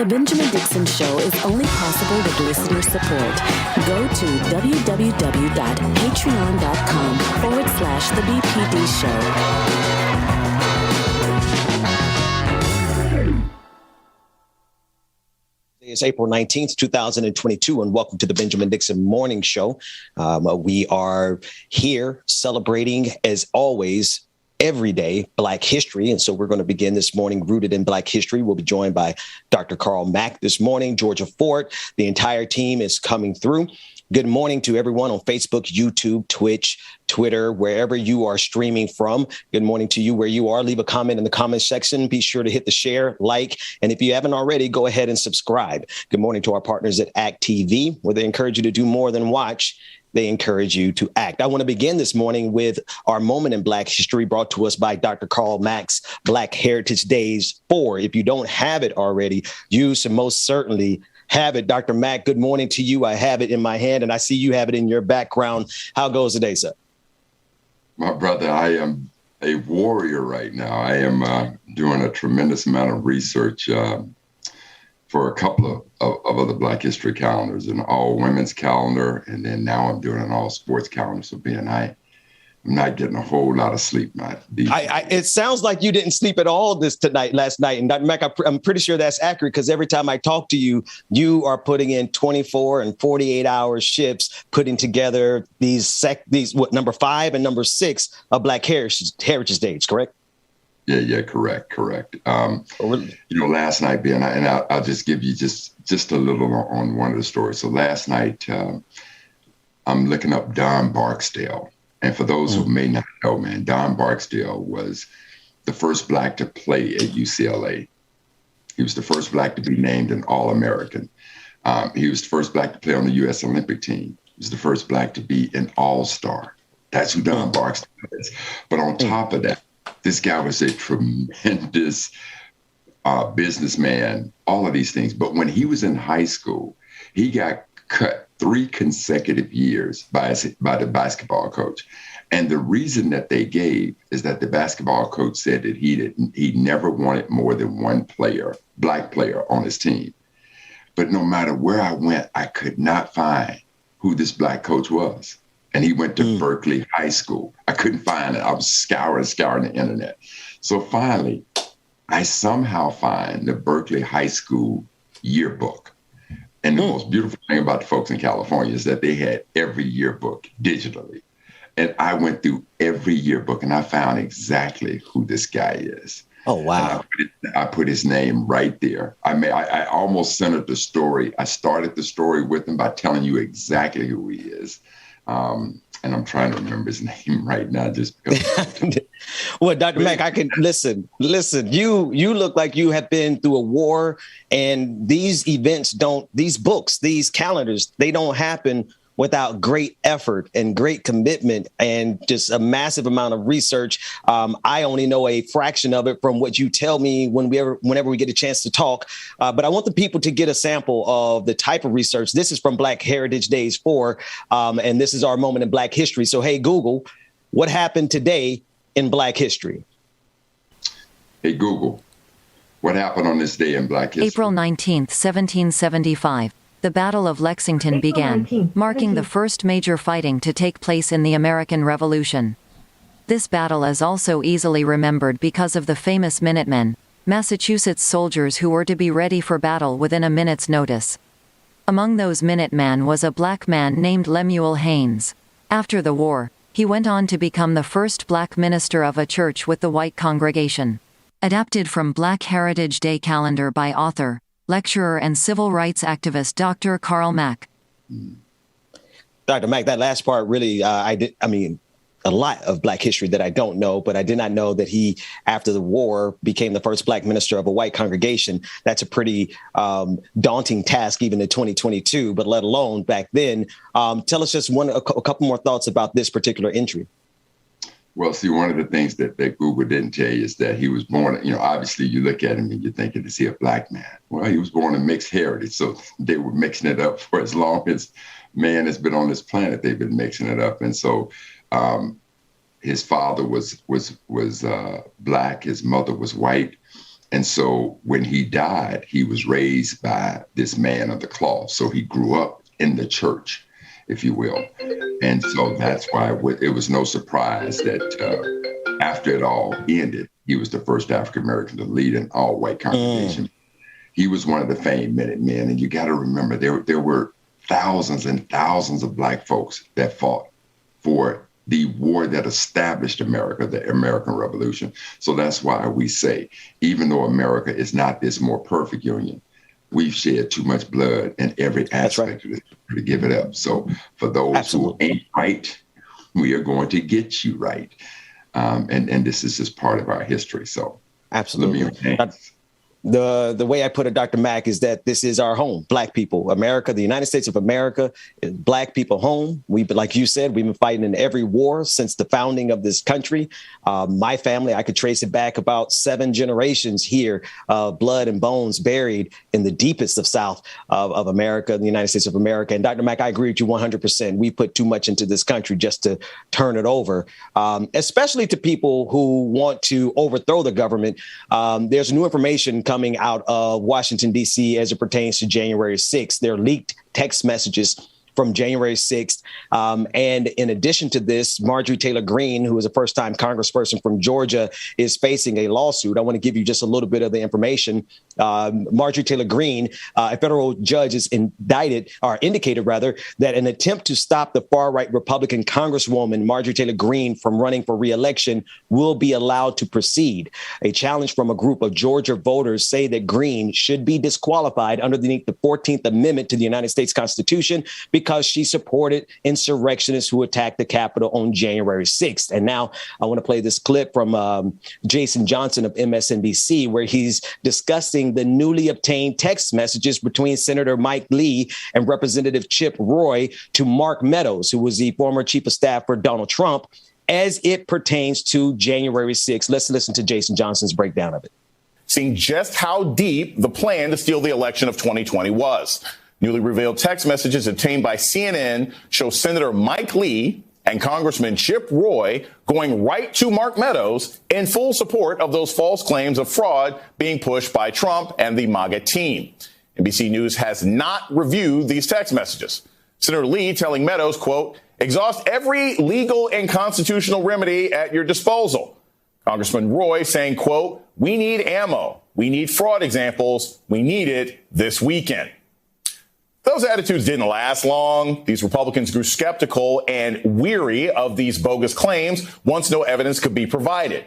The Benjamin Dixon Show is only possible with listener support. Go to www.patreon.com/The BPD Show. It's April 19th, 2022, and welcome to the Benjamin Dixon Morning Show. We are here celebrating, as always, every day, Black history. And so we're going to begin this morning rooted in Black history. We'll be joined by Dr. Carl Mack this morning, Georgia Fort. The entire team is coming through. Good morning to everyone on Facebook, YouTube, Twitch, Twitter, wherever you are streaming from. Good morning to you where you are. Leave a comment in the comment section. Be sure to hit the share, like, and if you haven't already, go ahead and subscribe. Good morning to our partners at ACT TV, where they encourage you to do more than watch. They encourage you to act. I want to begin this morning with our moment in Black history brought to us by Dr. Carl Mack's Black Heritage Days 4. If you don't have it already, you should most certainly have it. Dr. Mack, good morning to you. I have it in my hand and I see you have it in your background. How goes the day, sir? My brother, I am a warrior right now. I am doing a tremendous amount of research for a couple of other Black history calendars, an all women's calendar, and then now I'm doing an all sports calendar. So I'm not getting a whole lot of sleep. It sounds like you didn't sleep at all last night. And Dr. Mack, I'm pretty sure that's accurate because every time I talk to you, you are putting in 24 and 48 hour shifts, putting together these number 5 and number 6 of Black Heritage Days, correct? Yeah, correct. Last night, Ben, and I'll just give you just a little on one of the stories. So last night, I'm looking up Don Barksdale. And for those who may not know, man, Don Barksdale was the first Black to play at UCLA. He was the first Black to be named an All-American. He was the first Black to play on the U.S. Olympic team. He was the first Black to be an All-Star. That's who Don Barksdale is. But on top of that, this guy was a tremendous businessman, all of these things. But when he was in high school, he got cut 3 consecutive years by the basketball coach. And the reason that they gave is that the basketball coach said that he never wanted more than one Black player on his team. But no matter where I went, I could not find who this Black coach was. And he went to Berkeley High School. I couldn't find it. I was scouring the internet. So finally, I somehow find the Berkeley High School yearbook. And the most beautiful thing about the folks in California is that they had every yearbook digitally. And I went through every yearbook and I found exactly who this guy is. Oh, wow. I put his name right there. I almost centered the story. I started the story with him by telling you exactly who he is. And I'm trying to remember his name right now just because. Well, Dr. Mack, I can listen, you look like you have been through a war, and these events these books, these calendars, they don't happen without great effort and great commitment and just a massive amount of research. I only know a fraction of it from what you tell me whenever we get a chance to talk. But I want the people to get a sample of the type of research. This is from Black Heritage Days 4, and this is our moment in Black history. So, hey, Google, what happened today in Black history? Hey, Google, what happened on this day in Black history? April 19th, 1775. The Battle of Lexington began, marking the first major fighting to take place in the American Revolution. This battle is also easily remembered because of the famous Minutemen, Massachusetts soldiers who were to be ready for battle within a minute's notice. Among those Minutemen was a Black man named Lemuel Haynes. After the war, he went on to become the first Black minister of a church with the white congregation. Adapted from Black Heritage Day calendar by author, lecturer and civil rights activist Dr. Carl Mack. Dr. Mack, that last part really, a lot of Black history that I don't know, but I did not know that he, after the war, became the first Black minister of a white congregation. That's a pretty daunting task even in 2022, but let alone back then. Tell us just a couple more thoughts about this particular entry. Well, see, one of the things that Google didn't tell you is that he was born, obviously you look at him and you're thinking, is he a Black man? Well, he was born in mixed heritage. So they were mixing it up for as long as man has been on this planet. They've been mixing it up. And so his father was Black. His mother was white. And so when he died, he was raised by this man of the cloth. So he grew up in the church, if you will. And so that's why it was no surprise that after it all ended, he was the first African-American to lead an all-white congregation. He was one of the famed Minutemen. And you got to remember, there were thousands and thousands of Black folks that fought for the war that established America, the American Revolution. So that's why we say, even though America is not this more perfect union, we've shed too much blood in every aspect of it to give it up. So for those who ain't right, we are going to get you right. And this is just part of our history. So absolutely. The way I put it, Dr. Mack, is that this is our home, Black people, America, the United States of America, is Black people home. Like you said, we've been fighting in every war since the founding of this country. My family, I could trace it back about 7 generations here, blood and bones buried in the deepest of South of America, the United States of America. And Dr. Mack, I agree with you 100%. We put too much into this country just to turn it over, especially to people who want to overthrow the government. There's new information coming out of Washington, D.C. as it pertains to January 6th. There are leaked text messages from January 6th. And in addition to this, Marjorie Taylor Greene, who is a first-time congressperson from Georgia, is facing a lawsuit. I want to give you just a little bit of the information. Marjorie Taylor Greene, a federal judge, is indicated that an attempt to stop the far-right Republican Congresswoman Marjorie Taylor Greene from running for re-election will be allowed to proceed. A challenge from a group of Georgia voters say that Greene should be disqualified underneath the 14th Amendment to the United States Constitution because she supported insurrectionists who attacked the Capitol on January 6th. And now I want to play this clip from Jason Johnson of MSNBC, where he's discussing the newly obtained text messages between Senator Mike Lee and Representative Chip Roy to Mark Meadows, who was the former chief of staff for Donald Trump, as it pertains to January 6th. Let's listen to Jason Johnson's breakdown of it. Seeing just how deep the plan to steal the election of 2020 was. Newly revealed text messages obtained by CNN show Senator Mike Lee and Congressman Chip Roy going right to Mark Meadows in full support of those false claims of fraud being pushed by Trump and the MAGA team. NBC News has not reviewed these text messages. Senator Lee telling Meadows, quote, exhaust every legal and constitutional remedy at your disposal. Congressman Roy saying, quote, we need ammo. We need fraud examples. We need it this weekend. Those attitudes didn't last long. These Republicans grew skeptical and weary of these bogus claims once no evidence could be provided.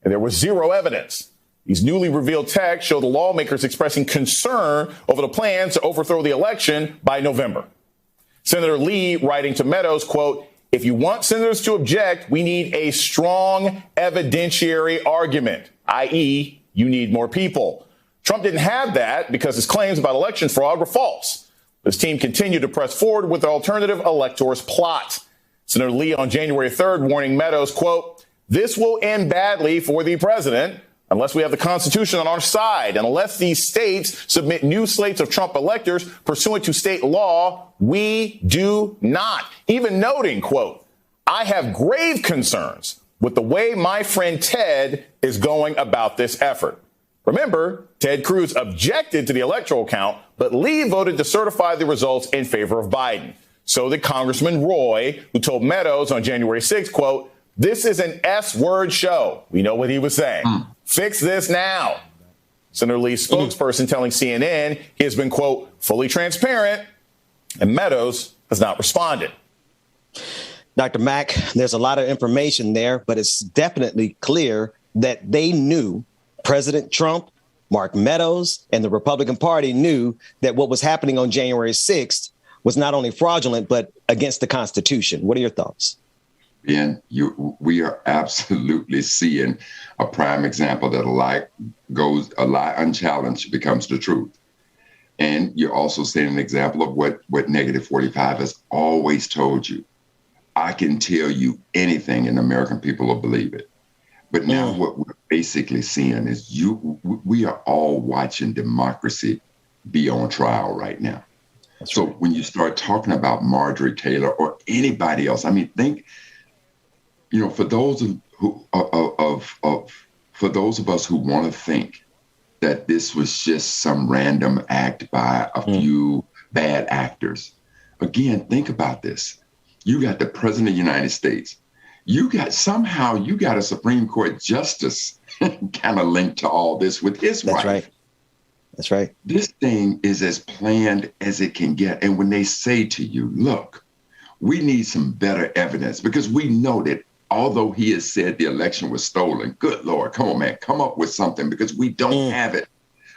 And there was zero evidence. These newly revealed texts show the lawmakers expressing concern over the plans to overthrow the election by November. Senator Lee writing to Meadows, quote, if you want senators to object, we need a strong evidentiary argument, i.e., you need more people. Trump didn't have that because his claims about election fraud were false. His team continued to press forward with the alternative electors plot. Senator Lee on January 3rd warning Meadows, quote, this will end badly for the president unless we have the Constitution on our side and unless these states submit new slates of Trump electors pursuant to state law. We do not. Even noting, quote, I have grave concerns with the way my friend Ted is going about this effort. Remember, Ted Cruz objected to the electoral count, but Lee voted to certify the results in favor of Biden. So did Congressman Roy, who told Meadows on January 6th, quote, this is an S-word show. We know what he was saying. Fix this now. Senator Lee's spokesperson telling CNN he has been, quote, fully transparent, and Meadows has not responded. Dr. Mack, there's a lot of information there, but it's definitely clear that they knew President Trump, Mark Meadows, and the Republican Party knew that what was happening on January 6th was not only fraudulent, but against the Constitution. What are your thoughts? Ben, we are absolutely seeing a prime example that a lie unchallenged becomes the truth. And you're also seeing an example of what Negative 45 has always told you. I can tell you anything and American people will believe it. But now what we're basically seeing is we are all watching democracy be on trial right now. That's right. When you start talking about Marjorie Taylor or anybody else, I mean, think, for those of us who want to think that this was just some random act by a few bad actors. Again, think about this. You got the President of the United States. You got a Supreme Court justice kind of linked to all this with his wife. Right. That's right. This thing is as planned as it can get. And when they say to you, look, we need some better evidence, because we know that although he has said the election was stolen, good Lord, come on, man, come up with something, because we don't have it.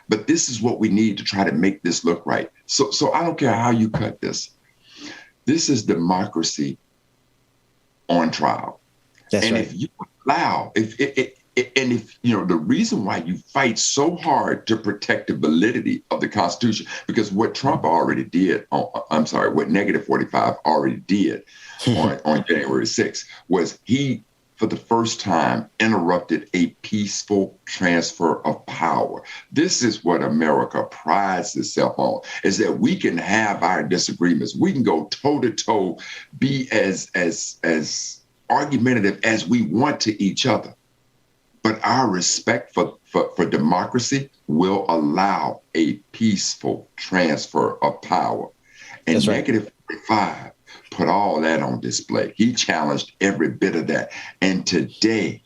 But this is what we need to try to make this look right. So I don't care how you cut this. This is democracy on trial. That's right. If you allow, if you know, the reason why you fight so hard to protect the validity of the Constitution, because what Trump already did, what Negative 45 already did on January 6th was he, for the first time, interrupted a peaceful transfer of power. This is what America prides itself on, is that we can have our disagreements. We can go toe to toe, be as argumentative as we want to each other. But our respect for democracy will allow a peaceful transfer of power. And That's right. Negative 45 put all that on display. He challenged every bit of that. And today,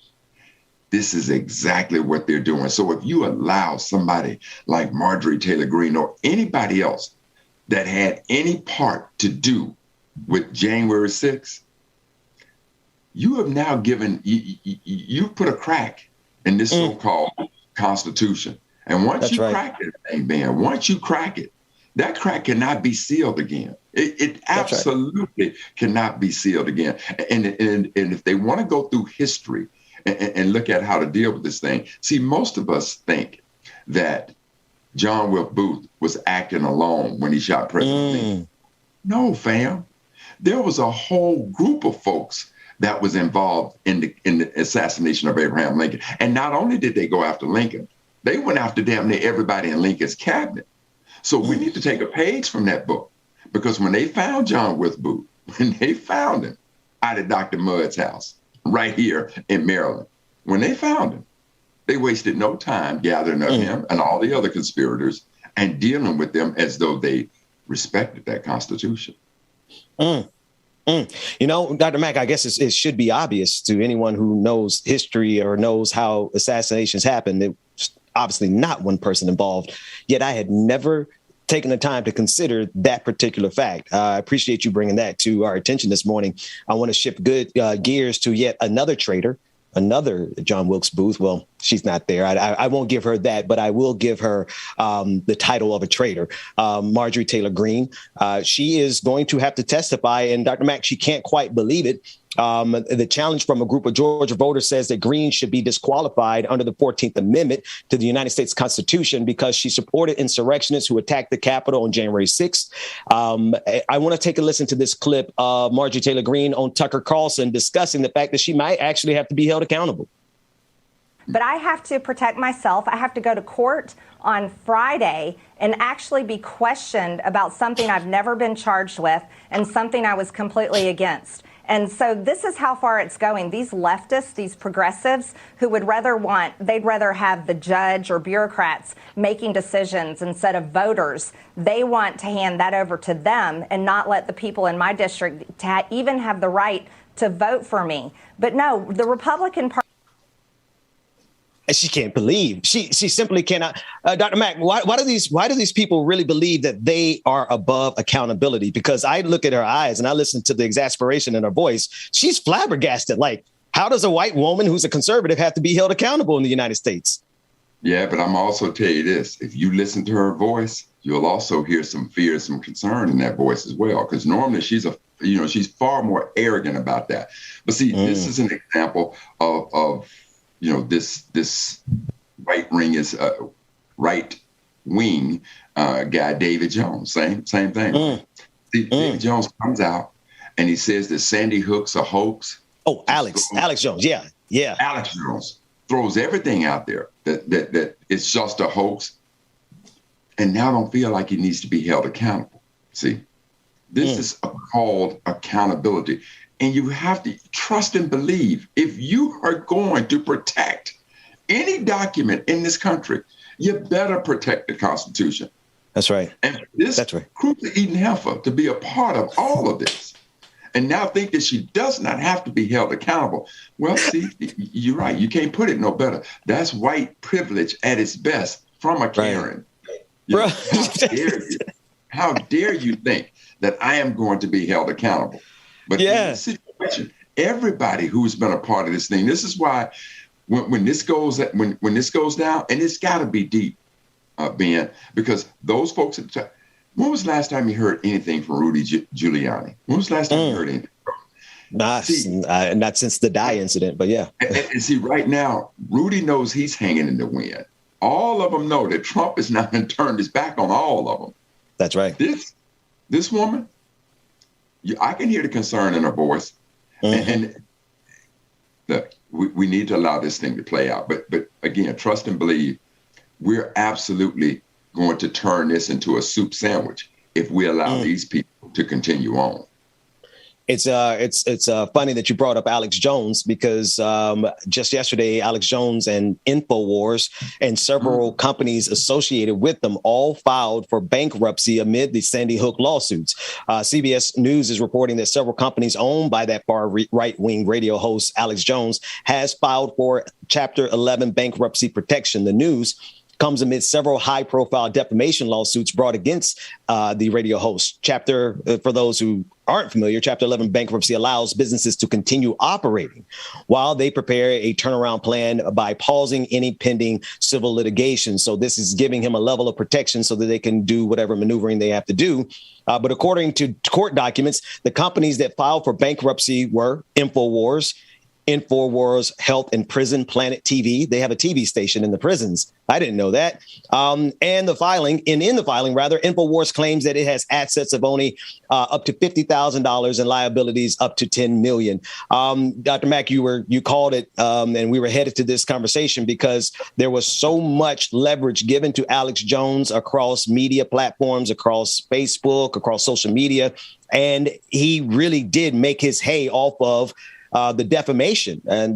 this is exactly what they're doing. So if you allow somebody like Marjorie Taylor Greene or anybody else that had any part to do with January 6th, you have now you've put a crack in this so-called Constitution. And once you crack it, man, once you crack it, that crack cannot be sealed again. It absolutely cannot be sealed again. And if they want to go through history and look at how to deal with this thing, see, most of us think that John Wilkes Booth was acting alone when he shot President Lincoln. No, fam. There was a whole group of folks that was involved in the assassination of Abraham Lincoln. And not only did they go after Lincoln, they went after damn near everybody in Lincoln's cabinet. So we need to take a page from that book, because when they found John Wilkes Booth, when they found him out at Dr. Mudd's house right here in Maryland, when they found him, they wasted no time gathering up him and all the other conspirators and dealing with them as though they respected that Constitution. You know, Dr. Mack, I guess it should be obvious to anyone who knows history or knows how assassinations happen. It's obviously not one person involved, yet I had never taken the time to consider that particular fact. I appreciate you bringing that to our attention this morning. I want to shift gears to yet another traitor, another John Wilkes Booth. Well, she's not there. I won't give her that, but I will give her the title of a traitor, Marjorie Taylor Greene. She is going to have to testify. And Dr. Mack, she can't quite believe it. The challenge from a group of Georgia voters says that Greene should be disqualified under the 14th Amendment to the United States Constitution because she supported insurrectionists who attacked the Capitol on January 6th. I want to take a listen to this clip of Marjorie Taylor Greene on Tucker Carlson discussing the fact that she might actually have to be held accountable. But I have to protect myself. I have to go to court on Friday and actually be questioned about something I've never been charged with and something I was completely against. And so this is how far it's going. These leftists, these progressives who would they'd rather have the judge or bureaucrats making decisions instead of voters. They want to hand that over to them and not let the people in my district even have the right to vote for me. But no, the Republican Party. And she can't believe. She simply cannot. Dr. Mack, why do these people really believe that they are above accountability? Because I look at her eyes and I listen to the exasperation in her voice. She's flabbergasted. Like, how does a white woman who's a conservative have to be held accountable in the United States? Yeah, but I'm also tell you this. If you listen to her voice, you'll also hear some fear, some concern in that voice as well. Because normally she's far more arrogant about that. But see, this is an example of this right wing guy, David Jones, same thing. David Jones comes out and he says that Sandy Hook's a hoax. Oh, Alex Jones. Yeah. Alex Jones throws everything out there that it's just a hoax, and now don't feel like he needs to be held accountable. See, this is called accountability. And you have to trust and believe. If you are going to protect any document in this country, You better protect the Constitution. That's right. And this cruelty eating heifer to be a part of all of this, and now think that she does not have to be held accountable. Well, see, you're right. You can't put it no better. That's white privilege at its best from a Karen. Right. How dare you think that I am going to be held accountable? But in this situation, everybody who's been a part of this thing, this is why when this goes down, and it's got to be deep, Ben, because those folks at the time. When was the last time you heard anything from Rudy Giuliani? When was the last time you heard anything from him? Not since the Dye incident, but yeah. And see, right now, Rudy knows he's hanging in the wind. All of them know that Trump has now turned his back on all of them. That's right. This woman, I can hear the concern in her voice. And look, we need to allow this thing to play out. But again, trust and believe, we're absolutely going to turn this into a soup sandwich if we allow these people to continue on. It's funny that you brought up Alex Jones, because just yesterday, Alex Jones and InfoWars and several companies associated with them all filed for bankruptcy amid the Sandy Hook lawsuits. CBS News is reporting that several companies owned by that far right-wing radio host Alex Jones has filed for Chapter 11 bankruptcy protection. The news comes amid several high-profile defamation lawsuits brought against the radio host. For those who aren't familiar, Chapter 11 bankruptcy allows businesses to continue operating while they prepare a turnaround plan by pausing any pending civil litigation. So this is giving him a level of protection so that they can do whatever maneuvering they have to do. But according to court documents, the companies that filed for bankruptcy were InfoWars Health and Prison, Planet TV. They have a TV station in the prisons. I didn't know that. And in the filing, InfoWars claims that it has assets of only up to $50,000 and liabilities up to $10 million. Dr. Mack, you called it, and we were headed to this conversation because there was so much leverage given to Alex Jones across media platforms, across Facebook, across social media, and he really did make his hay off of the defamation and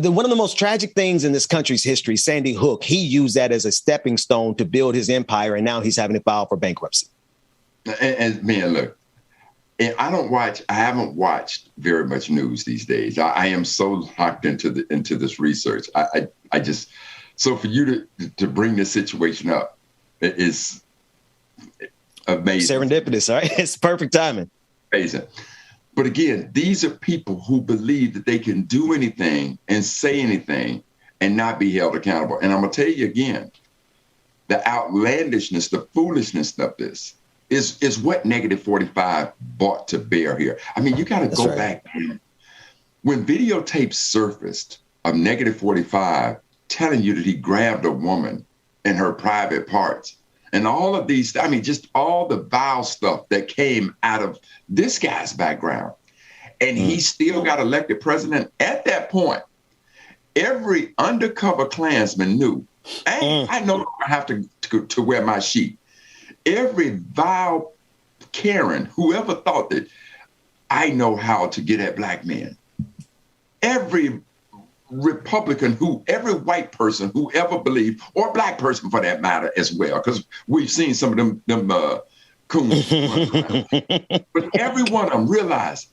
one of the most tragic things in this country's history, Sandy Hook. He used that as a stepping stone to build his empire, and now he's having to file for bankruptcy. And man, look, I haven't watched very much news these days. I am so locked into this research. I just, so for you to bring this situation up is amazing. Serendipitous, right? It's perfect timing. Amazing. But again, these are people who believe that they can do anything and say anything and not be held accountable. And I'm going to tell you again, the outlandishness, the foolishness of this is what Negative 45 brought to bear here. I mean, you got to go back. When videotapes surfaced of Negative 45 telling you that he grabbed a woman in her private parts, and all of these, I mean, just all the vile stuff that came out of this guy's background. And he still got elected president at that point. Every undercover Klansman knew, I no longer have to wear my sheet. Every vile Karen, whoever thought that I know how to get at black men, every Republican, every white person who ever believed, or black person for that matter as well, because we've seen some of them coons. But every one of them realized,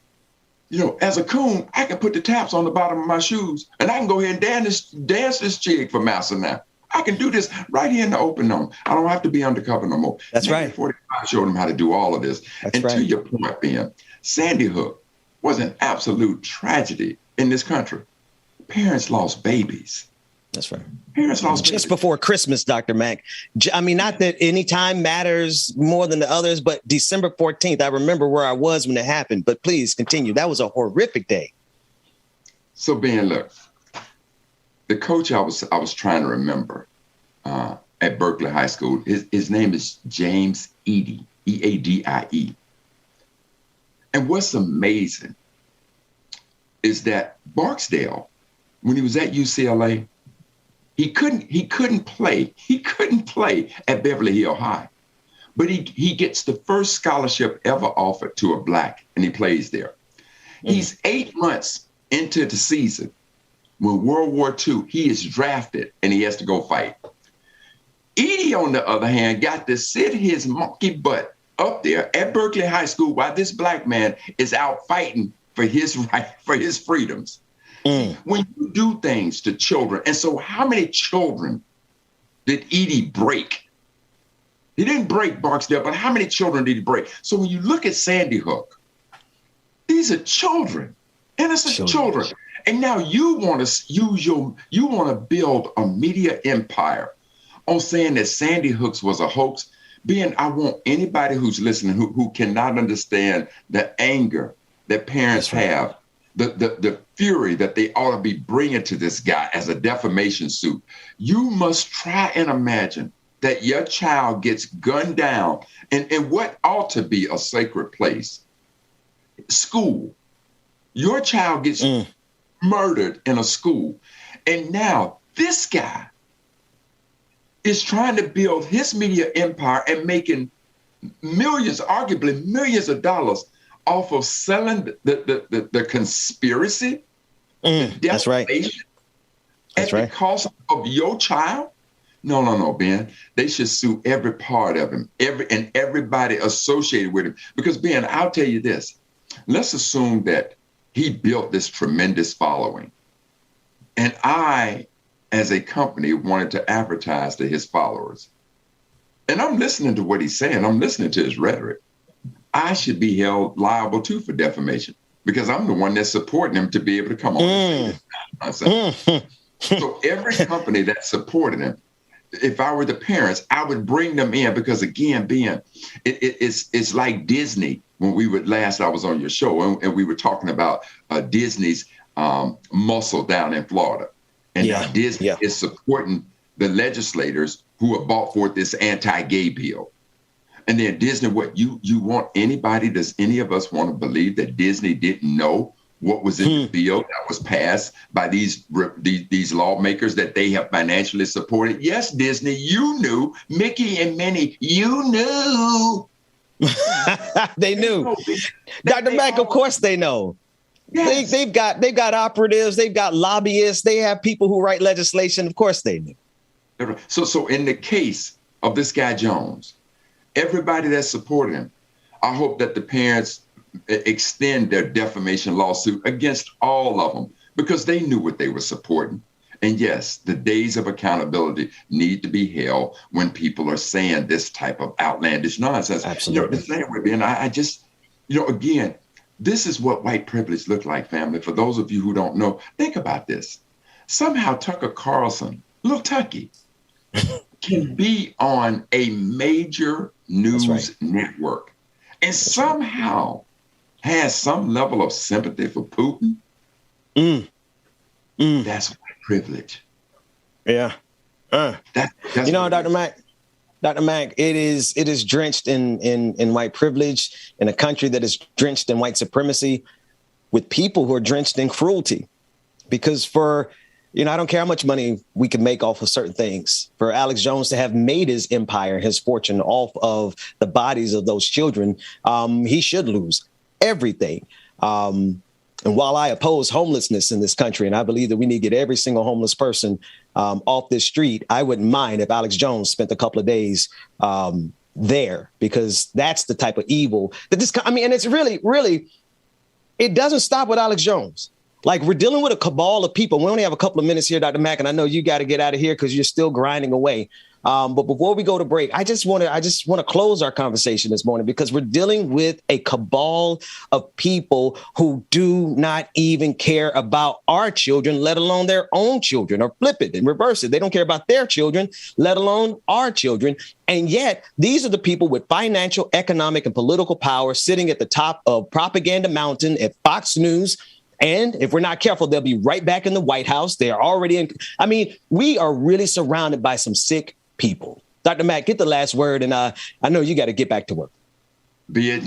as a coon, I can put the taps on the bottom of my shoes and I can go ahead and dance this jig for massa now. I can do this right here in the open room. I don't have to be undercover no more. That's right. 45 showed them how to do all of this. To your point, Ben, Sandy Hook was an absolute tragedy in this country. Parents lost babies. That's right. Parents lost just babies. Before Christmas, Dr. Mack. I mean, not that any time matters more than the others, but December 14th, I remember where I was when it happened. But please continue. That was a horrific day. So, Ben, look, the coach I was trying to remember at Berkeley High School, his name is James Eadie, E-A-D-I-E. And what's amazing is that Barksdale, when he was at UCLA, he couldn't play at Beverly Hills High, but he gets the first scholarship ever offered to a black, and he plays there. He's 8 months into the season when World War II, he is drafted and he has to go fight. Edie, on the other hand, got to sit his monkey butt up there at Berkeley High School while this black man is out fighting for his right, for his freedoms. When you do things to children, and so how many children did Edie break? He didn't break Barksdale, but how many children did he break? So when you look at Sandy Hook, these are children, innocent children. And now you want to you want to build a media empire on saying that Sandy Hook was a hoax. I want anybody who's listening who cannot understand the anger that parents have, the fury that they ought to be bringing to this guy as a defamation suit. You must try and imagine that your child gets gunned down in what ought to be a sacred place, school. Your child gets murdered in a school. And now this guy is trying to build his media empire and making millions, arguably millions of dollars off of selling the conspiracy. That's right. That's right. At the cost of your child? No, Ben. They should sue every part of him, everybody associated with him. Because, Ben, I'll tell you this. Let's assume that he built this tremendous following. And I, as a company, wanted to advertise to his followers. And I'm listening to what he's saying. I'm listening to his rhetoric. I should be held liable, too, for defamation because I'm the one that's supporting him to be able to come on and say this. So every company that supported him, if I were the parents, I would bring them in because, again, Ben, it's like Disney. When I was on your show and we were talking about Disney's muscle down in Florida. And now Disney is supporting the legislators who have brought forth this anti-gay bill. And then Disney, does any of us want to believe that Disney didn't know what was in the bill that was passed by these lawmakers that they have financially supported? Yes, Disney, you knew. Mickey and Minnie, you knew. They knew. Dr. Mack, of course they know. Yes. They've got operatives, they've got lobbyists, they have people who write legislation. Of course they knew. So in the case of this guy Jones, everybody that supported him, I hope that the parents extend their defamation lawsuit against all of them because they knew what they were supporting. And yes, the days of accountability need to be held when people are saying this type of outlandish nonsense. Absolutely. Again, this is what white privilege looked like, family. For those of you who don't know, think about this. Somehow Tucker Carlson, Little Tucky, can be on a major news network and somehow has some level of sympathy for Putin. That's white privilege. Yeah. That's Dr. Mack, it is drenched in white privilege in a country that is drenched in white supremacy with people who are drenched in cruelty. Because I don't care how much money we can make off of certain things. For Alex Jones to have made his empire, his fortune off of the bodies of those children, he should lose everything. And while I oppose homelessness in this country, and I believe that we need to get every single homeless person off this street, I wouldn't mind if Alex Jones spent a couple of days there, because that's the type of evil that and it's really, it doesn't stop with Alex Jones. Like, we're dealing with a cabal of people. We only have a couple of minutes here, Dr. Mack, and I know you got to get out of here because you're still grinding away. But before we go to break, I just want to close our conversation this morning because we're dealing with a cabal of people who do not even care about our children, let alone their own children, or flip it and reverse it. They don't care about their children, let alone our children. And yet these are the people with financial, economic, and political power sitting at the top of Propaganda Mountain at Fox News. And if we're not careful, they'll be right back in the White House. They are already we are really surrounded by some sick people. Dr. Mack, get the last word. And I know you got to get back to work. Be it,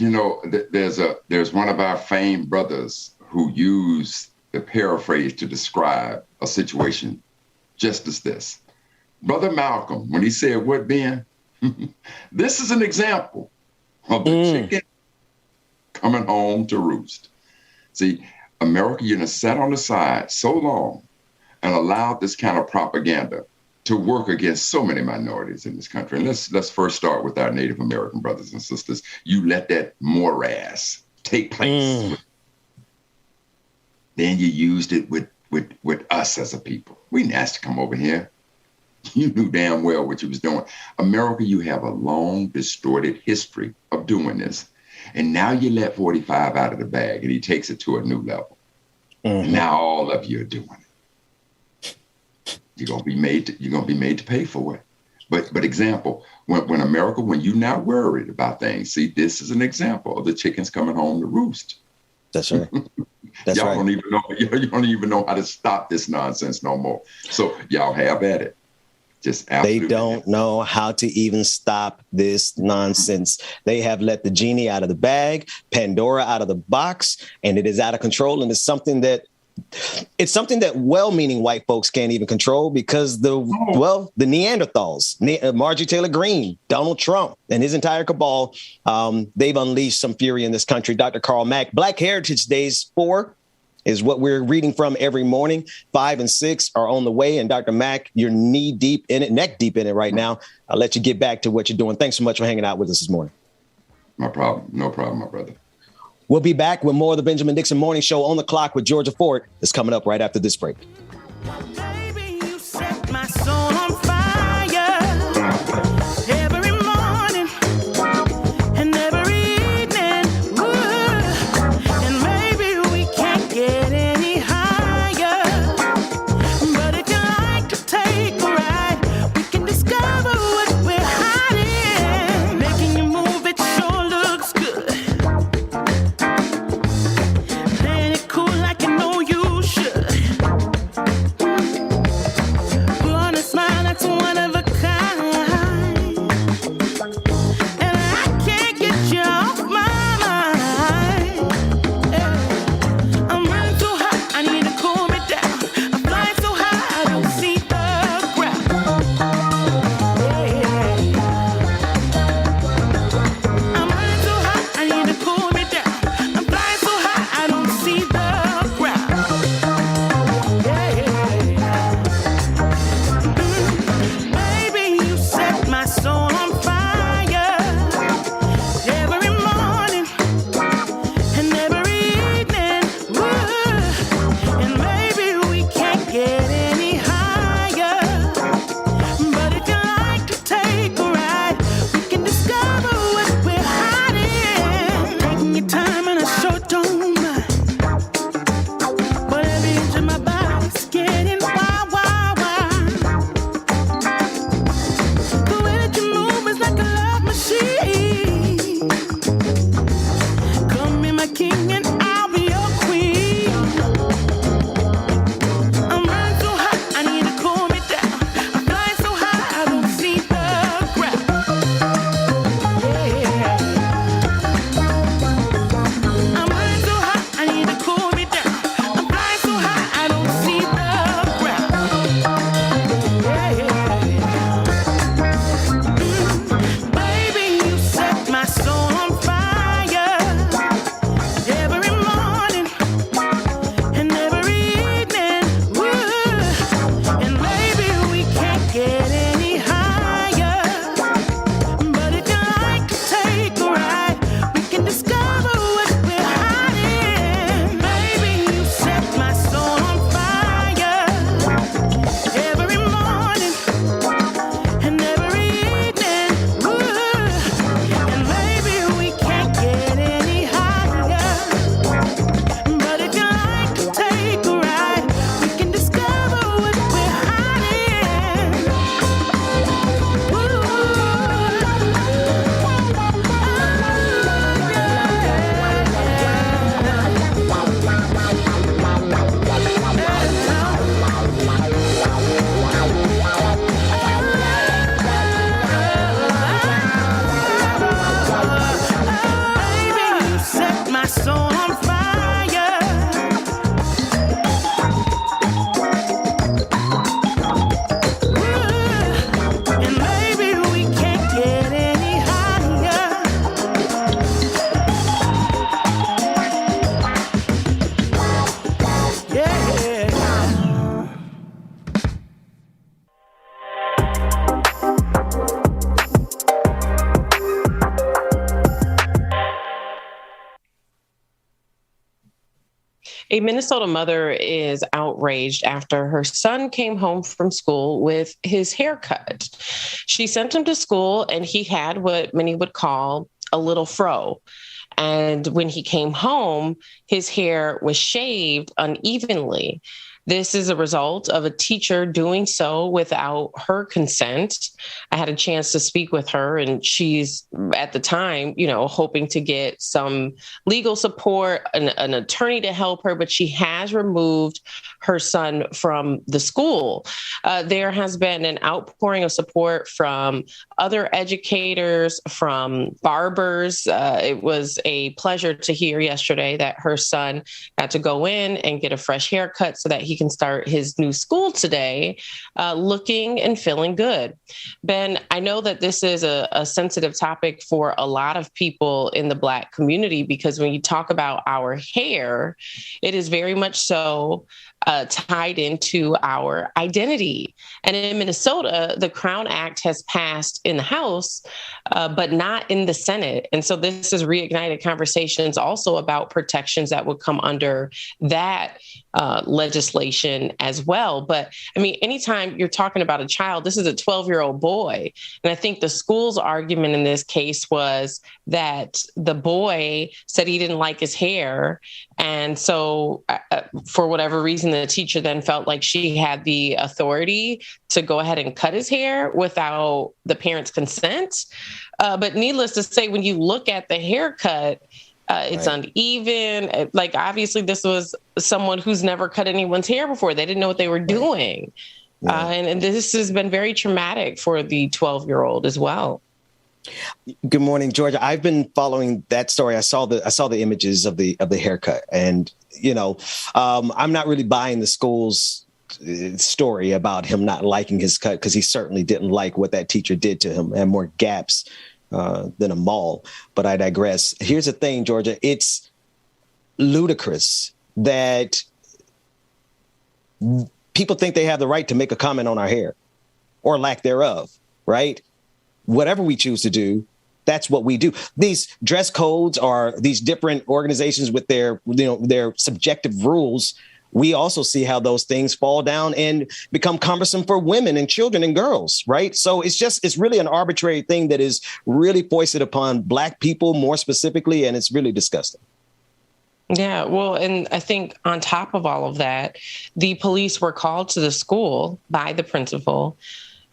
there's one of our famed brothers who used the paraphrase to describe a situation just as this. Brother Malcolm, when he said, what, Ben? This is an example of the chicken coming home to roost. See, America, sat on the side so long and allowed this kind of propaganda to work against so many minorities in this country. And let's first start with our Native American brothers and sisters. You let that morass take place. Then you used it with us as a people. We didn't ask to come over here. You knew damn well what you was doing. America, you have a long, distorted history of doing this. And now you let 45 out of the bag and he takes it to a new level. And now all of you are doing it. You're gonna be made to pay for it. But example, when America, when you're not worried about things, see, this is an example of the chickens coming home to roost. That's right. That's y'all right. don't even know. You don't even know how to stop this nonsense no more. So y'all have at it. Just absolutely. They don't know how to even stop this nonsense. They have let the genie out of the bag, Pandora out of the box, and it is out of control. And it's something that well-meaning white folks can't even control because the Neanderthals, Marjorie Taylor Greene, Donald Trump, and his entire cabal, they've unleashed some fury in this country. Dr. Carl Mack, Black Heritage Days 4 is what we're reading from every morning. 5 and 6 are on the way. And Dr. Mack, you're neck deep in it right now. I'll let you get back to what you're doing. Thanks so much for hanging out with us this morning. No problem, my brother. We'll be back with more of the Benjamin Dixon Morning Show on the clock with Georgia Ford. It's coming up right after this break. Baby, you set my soul on fire every morning and every evening. Ooh. And maybe we can't get any higher, but if you like to take a ride, we can discover what we're hiding. Making you move, it sure looks good. Playing it cool like you know you should. Put on a smile that's A Minnesota mother is outraged after her son came home from school with his hair cut. She sent him to school and he had what many would call a little fro. And when he came home, his hair was shaved unevenly. This is a result of a teacher doing so without her consent. I had a chance to speak with her, and she's at the time, hoping to get some legal support, an attorney to help her, but she has removed her son from the school. There has been an outpouring of support from other educators, from barbers. It was a pleasure to hear yesterday that her son got to go in and get a fresh haircut so that he can start his new school today looking and feeling good. Ben, I know that this is a sensitive topic for a lot of people in the Black community, because when you talk about our hair, it is very much so tied into our identity. And in Minnesota, the Crown Act has passed in the House, but not in the Senate. And so this has reignited conversations also about protections that would come under that legislation as well. But I mean, anytime you're talking about a child, this is a 12-year-old boy. And I think the school's argument in this case was that the boy said he didn't like his hair. And so for whatever reason, the teacher then felt like she had the authority to go ahead and cut his hair without the parent's consent. But needless to say, when you look at the haircut, it's uneven. Like, obviously, this was someone who's never cut anyone's hair before. They didn't know what they were doing. Yeah. And this has been very traumatic for the 12-year-old as well. Good morning, Georgia. I've been following that story. I saw the images of the haircut, and I'm not really buying the school's story about him not liking his cut, because he certainly didn't like what that teacher did to him, and more gaps than a mall. But I digress. Here's the thing, Georgia. It's ludicrous that people think they have the right to make a comment on our hair or lack thereof, right? Whatever we choose to do, that's what we do. These dress codes are these different organizations with their subjective rules. We also see how those things fall down and become cumbersome for women and children and girls, right? So it's really an arbitrary thing that is really foisted upon Black people more specifically, and it's really disgusting. Yeah, well, and I think on top of all of that, the police were called to the school by the principal,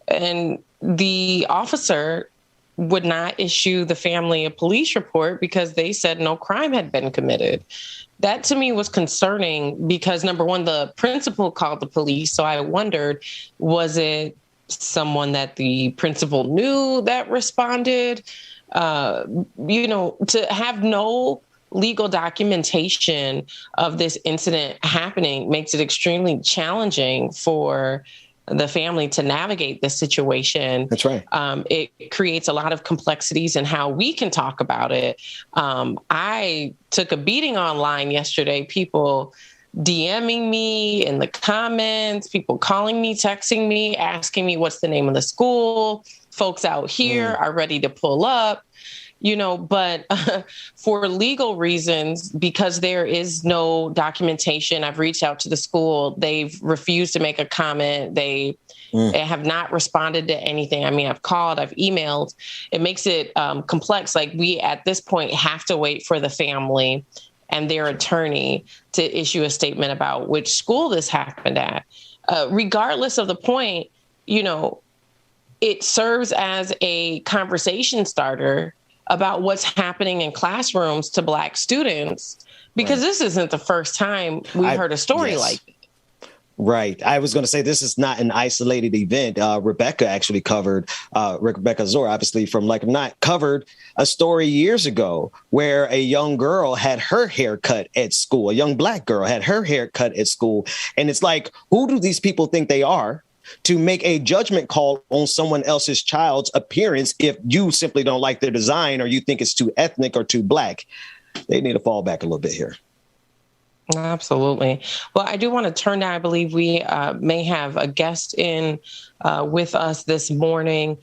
and the officer would not issue the family a police report because they said no crime had been committed. That to me was concerning because, number one, the principal called the police. So I wondered, was it someone that the principal knew that responded? To have no legal documentation of this incident happening makes it extremely challenging for the family to navigate this situation. That's right. It creates a lot of complexities in how we can talk about it. I took a beating online yesterday, people DMing me in the comments, people calling me, texting me, asking me what's the name of the school. Folks out here are ready to pull up. But for legal reasons, because there is no documentation, I've reached out to the school. They've refused to make a comment. They have not responded to anything. I mean, I've called, I've emailed. It makes it complex. Like, we at this point have to wait for the family and their attorney to issue a statement about which school this happened at. Regardless of the point, it serves as a conversation starter about what's happening in classrooms to Black students, because this isn't the first time we've heard a story like this. Right. I was going to say this is not an isolated event. Rebecca actually covered, Rebecca Zora, obviously from Like Not, covered a story years ago where a young girl had her hair cut at school. A young Black girl had her hair cut at school. And it's like, who do these people think they are to make a judgment call on someone else's child's appearance if you simply don't like their design or you think it's too ethnic or too Black? They need to fall back a little bit here. Absolutely. Well, I do want to turn now. I believe we may have a guest in with us this morning.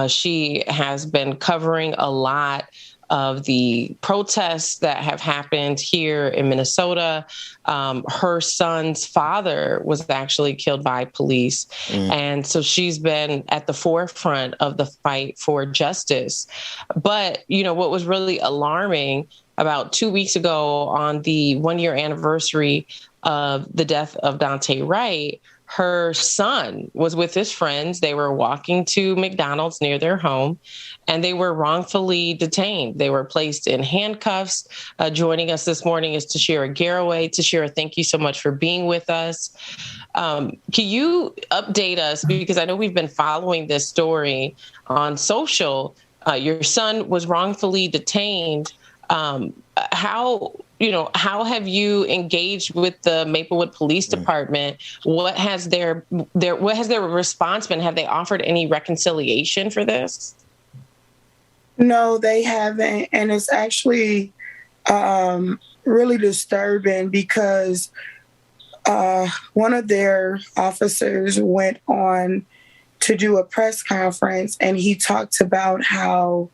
She has been covering a lot of the protests that have happened here in Minnesota. Her son's father was actually killed by police. And so she's been at the forefront of the fight for justice. But, what was really alarming about 2 weeks ago on the 1-year anniversary of the death of Daunte Wright, her son was with his friends. They were walking to McDonald's near their home, and they were wrongfully detained. They were placed in handcuffs. Joining us this morning is Tashira Garraway. Tashira, thank you so much for being with us. Can you update us? Because I know we've been following this story on social. Your son was wrongfully detained. How have you engaged with the Maplewood Police Department? What has their response been? Have they offered any reconciliation for this? No, they haven't. And it's actually really disturbing because one of their officers went on to do a press conference, and he talked about how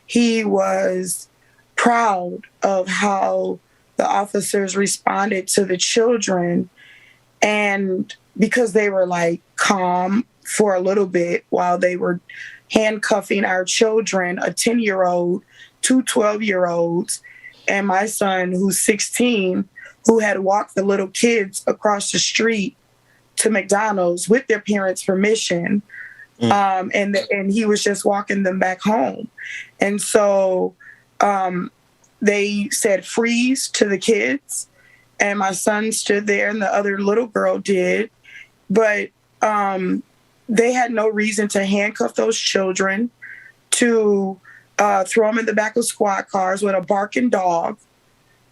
he was proud of how the officers responded to the children, and because they were calm for a little bit while they were handcuffing our children, a 10-year-old, two 12-year-olds, and my son, who's 16, who had walked the little kids across the street to McDonald's with their parents' permission. And he was just walking them back home. And so they said freeze to the kids, and my son stood there and the other little girl did. But they had no reason to handcuff those children, to throw them in the back of squad cars with a barking dog.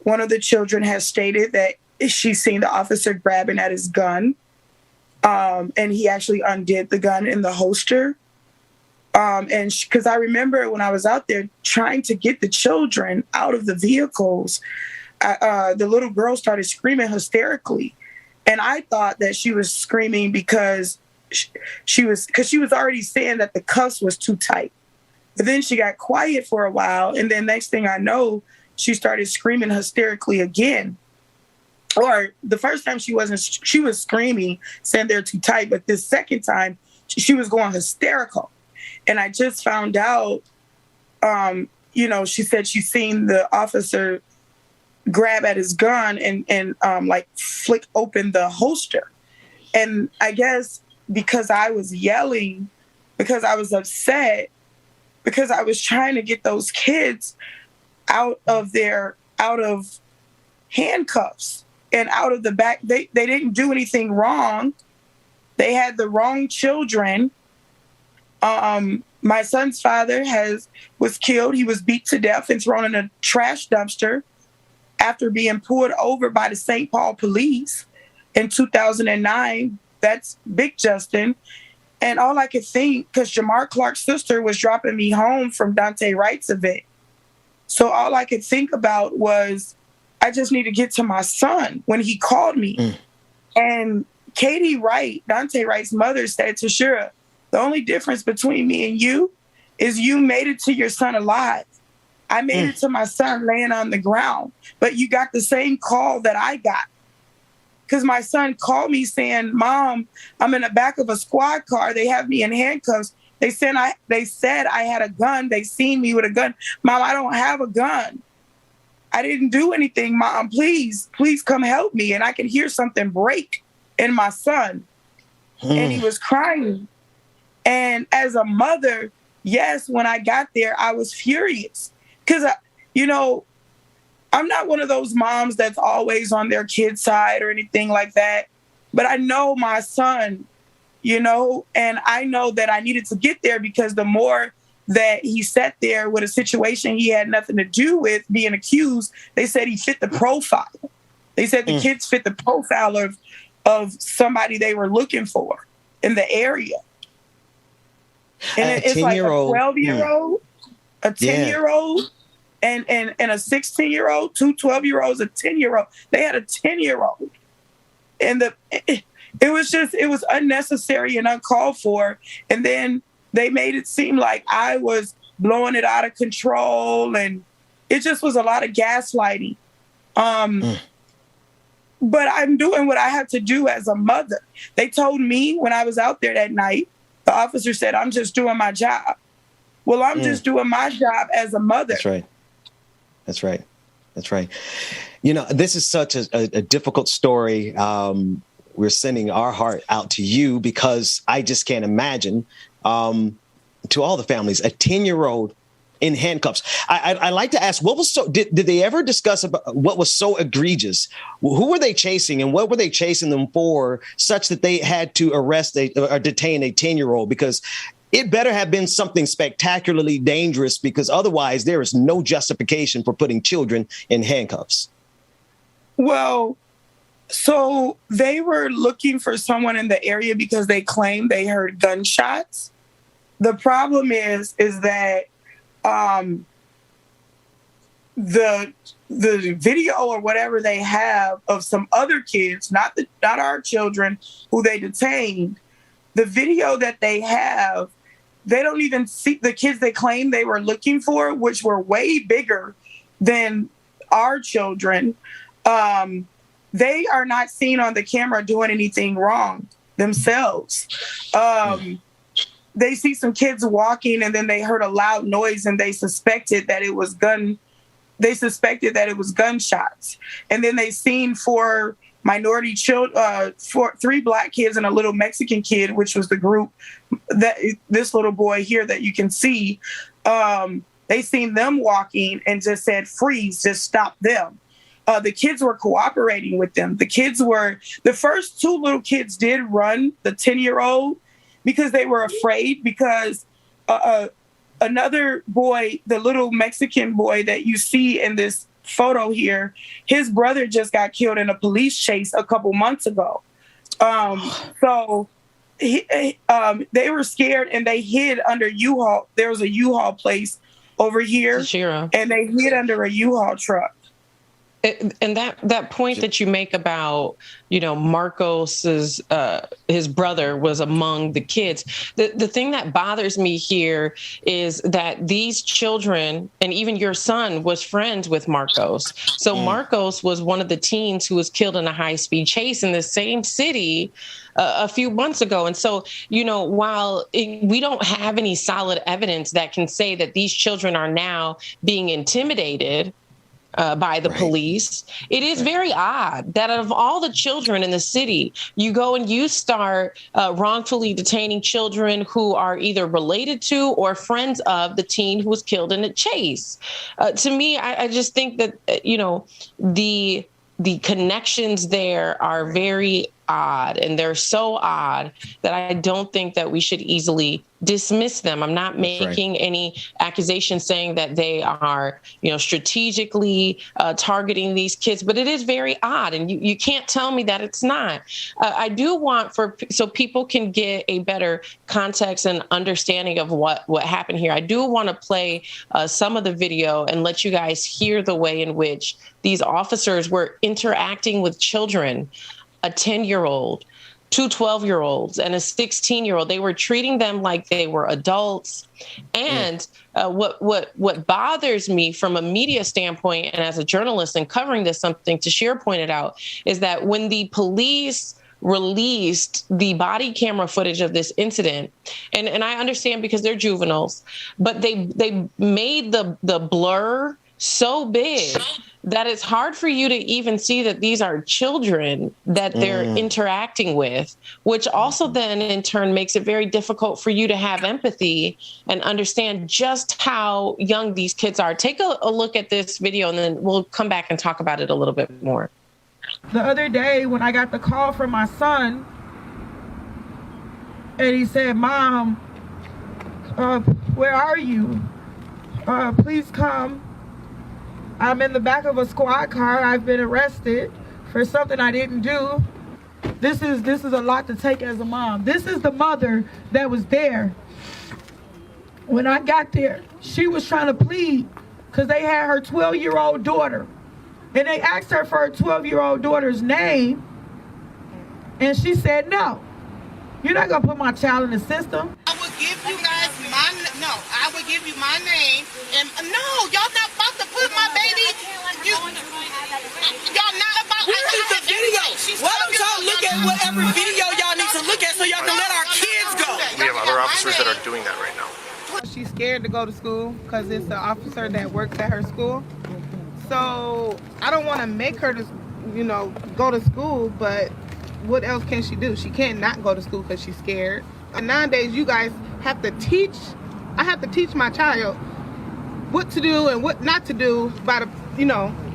One of the children has stated that she's seen the officer grabbing at his gun, and he actually undid the gun in the holster. And because I remember when I was out there trying to get the children out of the vehicles, the little girl started screaming hysterically. And I thought that she was screaming because she was already saying that the cuffs was too tight. But then she got quiet for a while. And then next thing I know, she started screaming hysterically again. Or the first time she was screaming, saying they're too tight. But this second time, she was going hysterical. And I just found out, she said she's seen the officer grab at his gun and flick open the holster. And I guess because I was yelling, because I was upset, because I was trying to get those kids out of handcuffs and out of the back. They didn't do anything wrong. They had the wrong children. My son's father was killed. He was beat to death and thrown in a trash dumpster after being pulled over by the St. Paul police in 2009. That's Big Justin. And all I could think, because Jamar Clark's sister was dropping me home from Daunte Wright's event. So all I could think about was, I just need to get to my son when he called me. And Katie Wright, Daunte Wright's mother, said to Shira, the only difference between me and you is you made it to your son alive. I made it to my son laying on the ground, but you got the same call that I got. Because my son called me saying, Mom, I'm in the back of a squad car. They have me in handcuffs. They said I had a gun. They seen me with a gun. Mom, I don't have a gun. I didn't do anything. Mom, please come help me. And I could hear something break in my son. And he was crying. And as a mother, yes, when I got there, I was furious. Because, I'm not one of those moms that's always on their kid's side or anything like that. But I know my son, and I know that I needed to get there because the more that he sat there with a situation he had nothing to do with, being accused, they said he fit the profile. They said the kids fit the profile of somebody they were looking for in the area. And it's like a 12-year-old, a 10-year-old, and a 16-year-old, two 12-year-olds, a 10-year-old. They had a 10-year-old. And it was unnecessary and uncalled for. And then they made it seem like I was blowing it out of control and it just was a lot of gaslighting. But I'm doing what I have to do as a mother. They told me when I was out there that night, the officer said, I'm just doing my job. Well, I'm just doing my job as a mother. That's right. That's right. That's right. You know, this is such a difficult story. We're sending our heart out to you because I just can't imagine, to all the families, a 10-year-old in handcuffs. I like to ask, what was did they ever discuss about what was so egregious? Who were they chasing and what were they chasing them for such that they had to arrest or detain a 10-year-old? Because it better have been something spectacularly dangerous, because otherwise there is no justification for putting children in handcuffs. Well, so they were looking for someone in the area because they claimed they heard gunshots. The problem is that the video or whatever they have of some other kids, not our children who they detained, the video that they have, they don't even see the kids they claim they were looking for, which were way bigger than our children. They are not seen on the camera doing anything wrong themselves. They see some kids walking and then they heard a loud noise and they suspected that it was gunshots. And then they seen 4 minority children, 3 Black kids and a little Mexican kid, which was the group that this little boy here that you can see. They seen them walking and just said, freeze, just stop them. The kids were cooperating with them. The first 2 little kids did run, the 10-year-old, because they were afraid, because another boy, the little Mexican boy that you see in this photo here, his brother just got killed in a police chase a couple months ago. So they were scared and they hid under U-Haul. There was a U-Haul place over here, and they hid under a U-Haul truck. And that point that you make about, Marcos's his brother was among the kids. The thing that bothers me here is that these children, and even your son, was friends with Marcos. So Marcos was one of the teens who was killed in a high-speed chase in the same city a few months ago. And so, while we don't have any solid evidence that can say that these children are now being intimidated by the police, it is very odd that out of all the children in the city, you go and you start wrongfully detaining children who are either related to or friends of the teen who was killed in a chase. To me, I just think that, the connections there are very odd, and they're so odd that I don't think that we should easily dismiss them. I'm not making any accusations saying that they are, strategically targeting these kids, but it is very odd, and you can't tell me that it's not. I do want so people can get a better context and understanding of what happened here. I do want to play some of the video and let you guys hear the way in which these officers were interacting with children. A 10-year-old, 2 12-year-olds, and a 16-year-old. They were treating them like they were adults. And what bothers me from a media standpoint and as a journalist and covering this, something Tashir pointed out, is that when the police released the body camera footage of this incident, and I understand because they're juveniles, but they made the blur so big that it's hard for you to even see that these are children that they're interacting with, which also then in turn makes it very difficult for you to have empathy and understand just how young these kids are. Take a look at this video and then we'll come back and talk about it a little bit more. The other day when I got the call from my son and he said, "Mom, where are you? Please come. I'm in the back of a squad car. I've been arrested for something I didn't do." This is a lot to take as a mom. This is the mother that was there. When I got there, she was trying to plead because they had her 12-year-old daughter. And they asked her for her 12-year-old daughter's name. And she said, "No, you're not going to put my child in the system." I will give you guys I will give you my name. And no, y'all not about to put my doing that right now? She's scared to go to school because it's the officer that works at her school. So I don't want to make her to, go to school, but what else can she do? She can't not go to school because she's scared. And nowadays, you guys have to teach. I have to teach my child what to do and what not to do by the,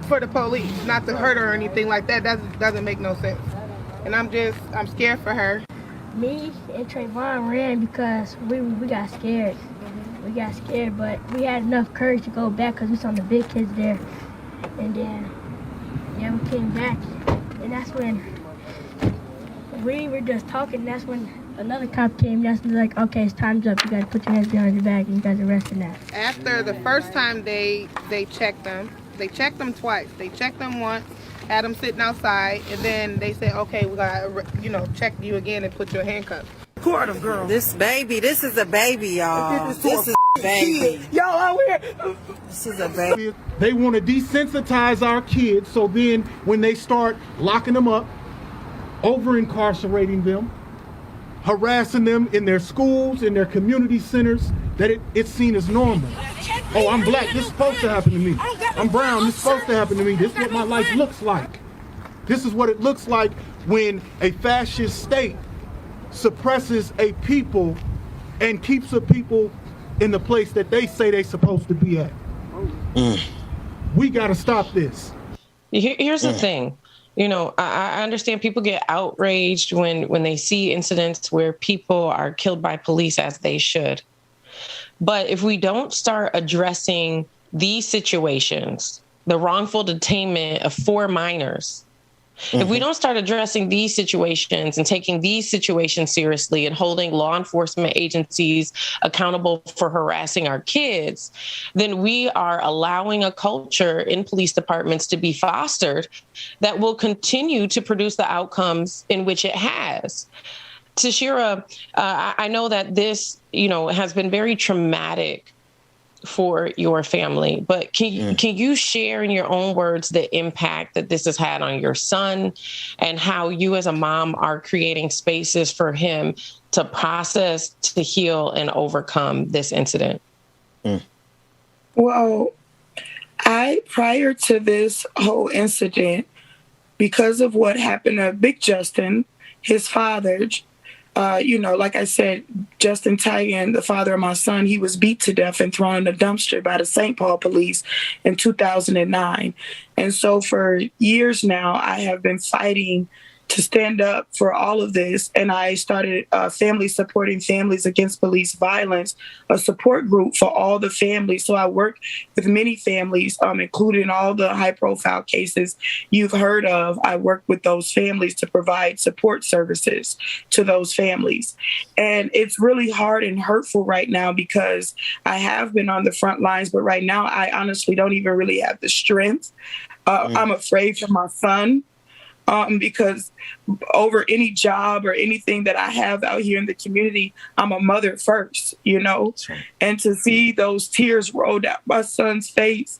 for the police, not to hurt her or anything like that. That doesn't make no sense. And I'm scared for her. Me and Trayvon ran because we got scared. We got scared, but we had enough courage to go back because we saw the big kids there. And then, we came back. And that's when we were just talking. That's when another cop came. That's like, okay, it's time's up. You got to put your hands behind your back and you guys arrested now. After the first time they checked them, they checked them twice. They checked them once, had them sitting outside, and then they said, okay, we got to, check you again and put your handcuffs. Who are them girls? This is a baby, y'all. This is a baby. Y'all out here. This is a baby. They want to desensitize our kids, so then when they start locking them up, over-incarcerating them, harassing them in their schools, in their community centers, that it's seen as normal. Oh, I'm black, this is supposed to happen to me. I'm brown, this is supposed to happen to me. This is what my life looks like. This is what it looks like when a fascist state suppresses a people and keeps a people in the place that they say they're supposed to be at. We got to stop this. Here's the thing. I understand people get outraged when they see incidents where people are killed by police, as they should. But if we don't start addressing these situations, the wrongful detainment of 4 minors, if we don't start addressing these situations and taking these situations seriously and holding law enforcement agencies accountable for harassing our kids, then we are allowing a culture in police departments to be fostered that will continue to produce the outcomes in which it has. Tashira, I know that this, has been very traumatic for your family, but can you share in your own words the impact that this has had on your son and how you as a mom are creating spaces for him to process, to heal, and overcome this incident? Well, prior to this whole incident, because of what happened to Big Justin, his father, like I said, Justin Tyen, the father of my son, he was beat to death and thrown in a dumpster by the St. Paul police in 2009. And so for years now, I have been fighting to stand up for all of this. And I started Family Supporting Families Against Police Violence, a support group for all the families. So I work with many families, including all the high-profile cases you've heard of. I work with those families to provide support services to those families. And it's really hard and hurtful right now because I have been on the front lines, but right now I honestly don't even really have the strength. I'm afraid for my son. Because over any job or anything that I have out here in the community, I'm a mother first, Right. And to see those tears roll down my son's face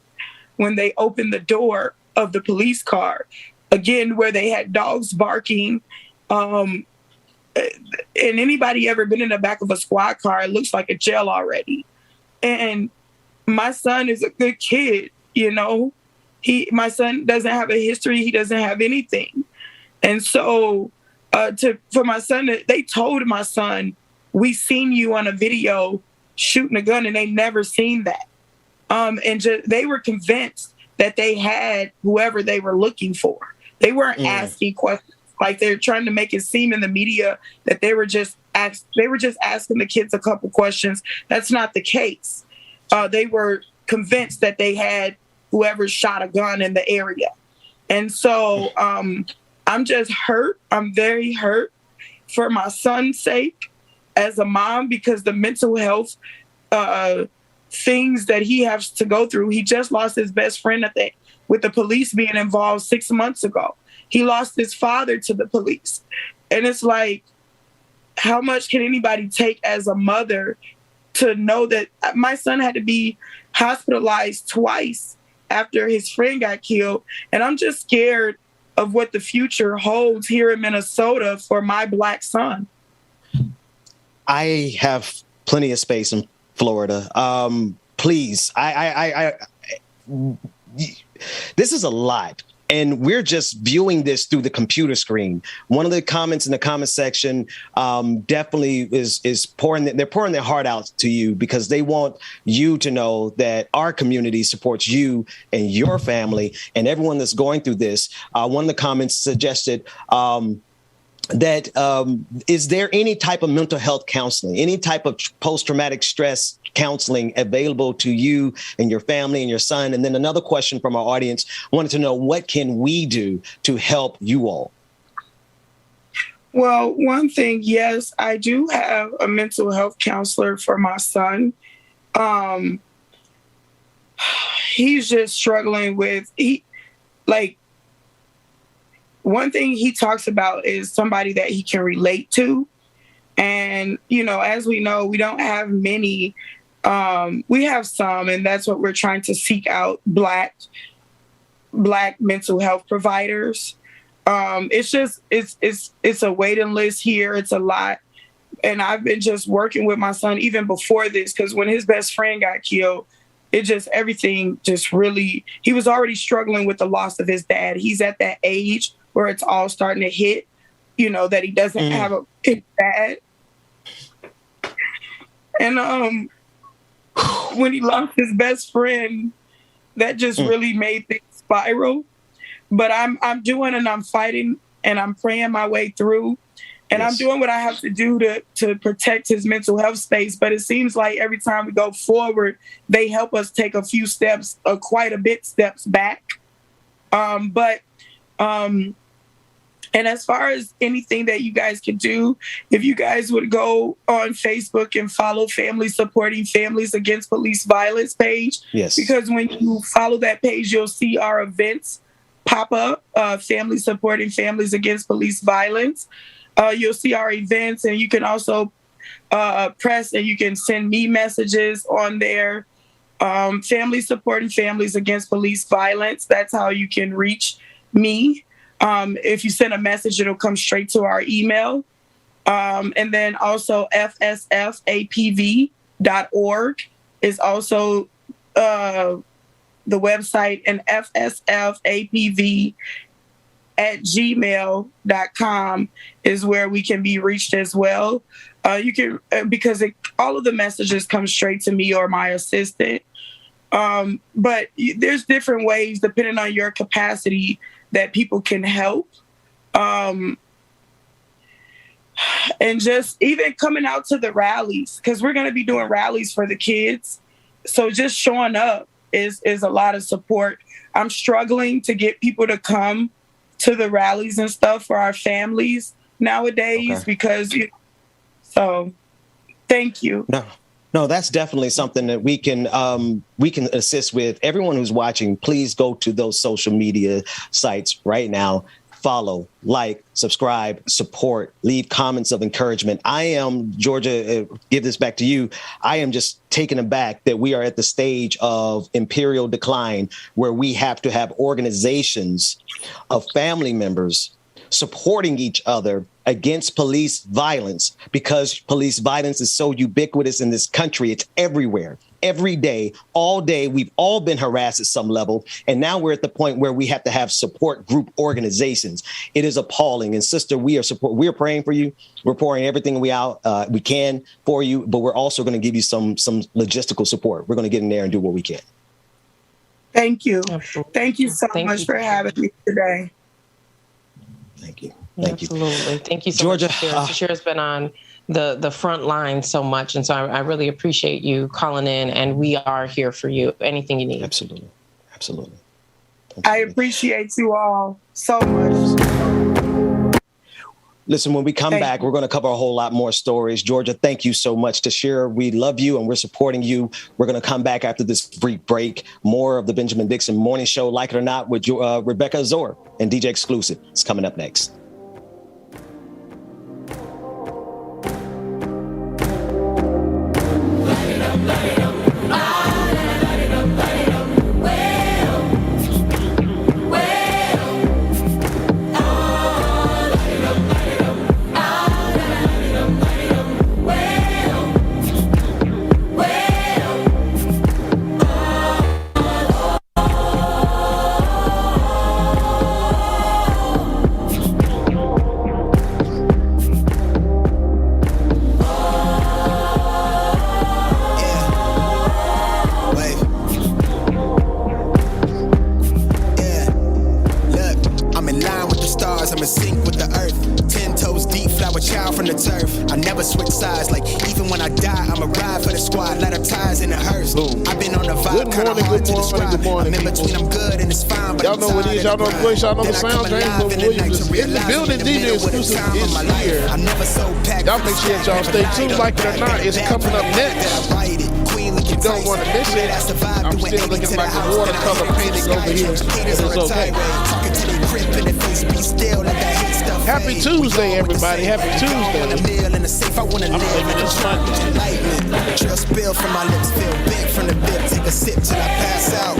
when they opened the door of the police car, again, where they had dogs barking. And anybody ever been in the back of a squad car, it looks like a jail already. And my son is a good kid, My son doesn't have a history. He doesn't have anything. And so for my son, they told my son, we seen you on a video shooting a gun, and they never seen that. They were convinced that they had whoever they were looking for. They weren't asking questions. Like they're trying to make it seem in the media that they were just asking the kids a couple questions. That's not the case. They were convinced that they had whoever shot a gun in the area. And so I'm just hurt. I'm very hurt for my son's sake as a mom, because the mental health things that he has to go through. He just lost his best friend with the police being involved 6 months ago. He lost his father to the police. And it's like, how much can anybody take as a mother to know that my son had to be hospitalized twice after his friend got killed? And I'm just scared of what the future holds here in Minnesota for my Black son. I have plenty of space in Florida. Please, this is a lot. And we're just viewing this through the computer screen. One of the comments in the comment section definitely is pouring their heart out to you, because they want you to know that our community supports you and your family and everyone that's going through this. One of the comments suggested that is there any type of mental health counseling, any type of post-traumatic stress counseling available to you and your family and your son? And then another question from our audience wanted to know, what can we do to help you all? Well, one thing, yes, I do have a mental health counselor for my son. He's just struggling with, one thing he talks about is somebody that he can relate to. And, as we know, we don't have many. We have some, and that's what we're trying to seek out, Black mental health providers. It's a waiting list here. It's a lot. And I've been just working with my son even before this, because when his best friend got killed, everything just really, he was already struggling with the loss of his dad. He's at that age where it's all starting to hit, that he doesn't have a dad. And when he lost his best friend, that just really made things spiral. But I'm doing, and I'm fighting, and I'm praying my way through. And I'm doing what I have to do to protect his mental health space. But it seems like every time we go forward, they help us take a few steps, quite a bit steps back. And as far as anything that you guys could do, if you guys would go on Facebook and follow Family Supporting Families Against Police Violence page. Yes. Because when you follow that page, you'll see our events pop up, Family Supporting Families Against Police Violence. You'll see our events, and you can also press, and you can send me messages on there. Family Supporting Families Against Police Violence. That's how you can reach me. If you send a message, it'll come straight to our email. And then also fsfapv.org is also the website, and fsfapv@gmail.com is where we can be reached as well. You can, because all of the messages come straight to me or my assistant. But there's different ways, depending on your capacity, that people can help. And just even coming out to the rallies, because we're going to be doing rallies for the kids. So just showing up is a lot of support. I'm struggling to get people to come to the rallies and stuff for our families nowadays, because, so thank you. No, that's definitely something that we can assist with. Everyone who's watching, please go to those social media sites right now. Follow, like, subscribe, support, leave comments of encouragement. I am, Georgia, give this back to you. I am just taken aback that we are at the stage of imperial decline, where we have to have organizations of family members supporting each other against police violence, because police violence is so ubiquitous in this country. It's everywhere, every day, all day. We've all been harassed at some level. And now we're at the point where we have to have support group organizations. It is appalling. And sister, we're praying for you. We're pouring everything we can for you, but we're also going to give you some logistical support. We're going to get in there and do what we can. Thank you. Absolutely. Thank you so much for having me today. Thank you. Absolutely. Thank you so Georgia, much, Shashira. Shashira's been on the front line so much. And so I really appreciate you calling in, and we are here for you. Anything you need. Absolutely. I appreciate you all so much. Listen, when we come back, we're going to cover a whole lot more stories. Georgia, thank you so much. Tashira, we love you and we're supporting you. We're going to come back after this brief break. More of the Benjamin Dixon Morning Show, Like It or Not, with Rebecca Azor and DJ Exclusive. It's coming up next. I'm in sync with the earth. 10 toes deep, flower child from the turf. I never switch sides, like even when I die, I'ma ride for the squad. Let her ties in the hearse. I've been on the vibe, kinda hard to describe. I'm in between, I'm good and it's fine, but y'all know what it is, y'all know the voice, y'all know the sound. James Williams is in the building. DJ Exclusive is here. Y'all make sure that y'all stay tuned. Like it or not, it's coming up next. You don't want to miss it. I'm still looking like a watercolor painting over here. It's okay. Happy Tuesday, everybody. Happy Tuesday. I'm thinking it's Sunday. Just spill from my lips, feel big from the bib. Take a sip till I pass out.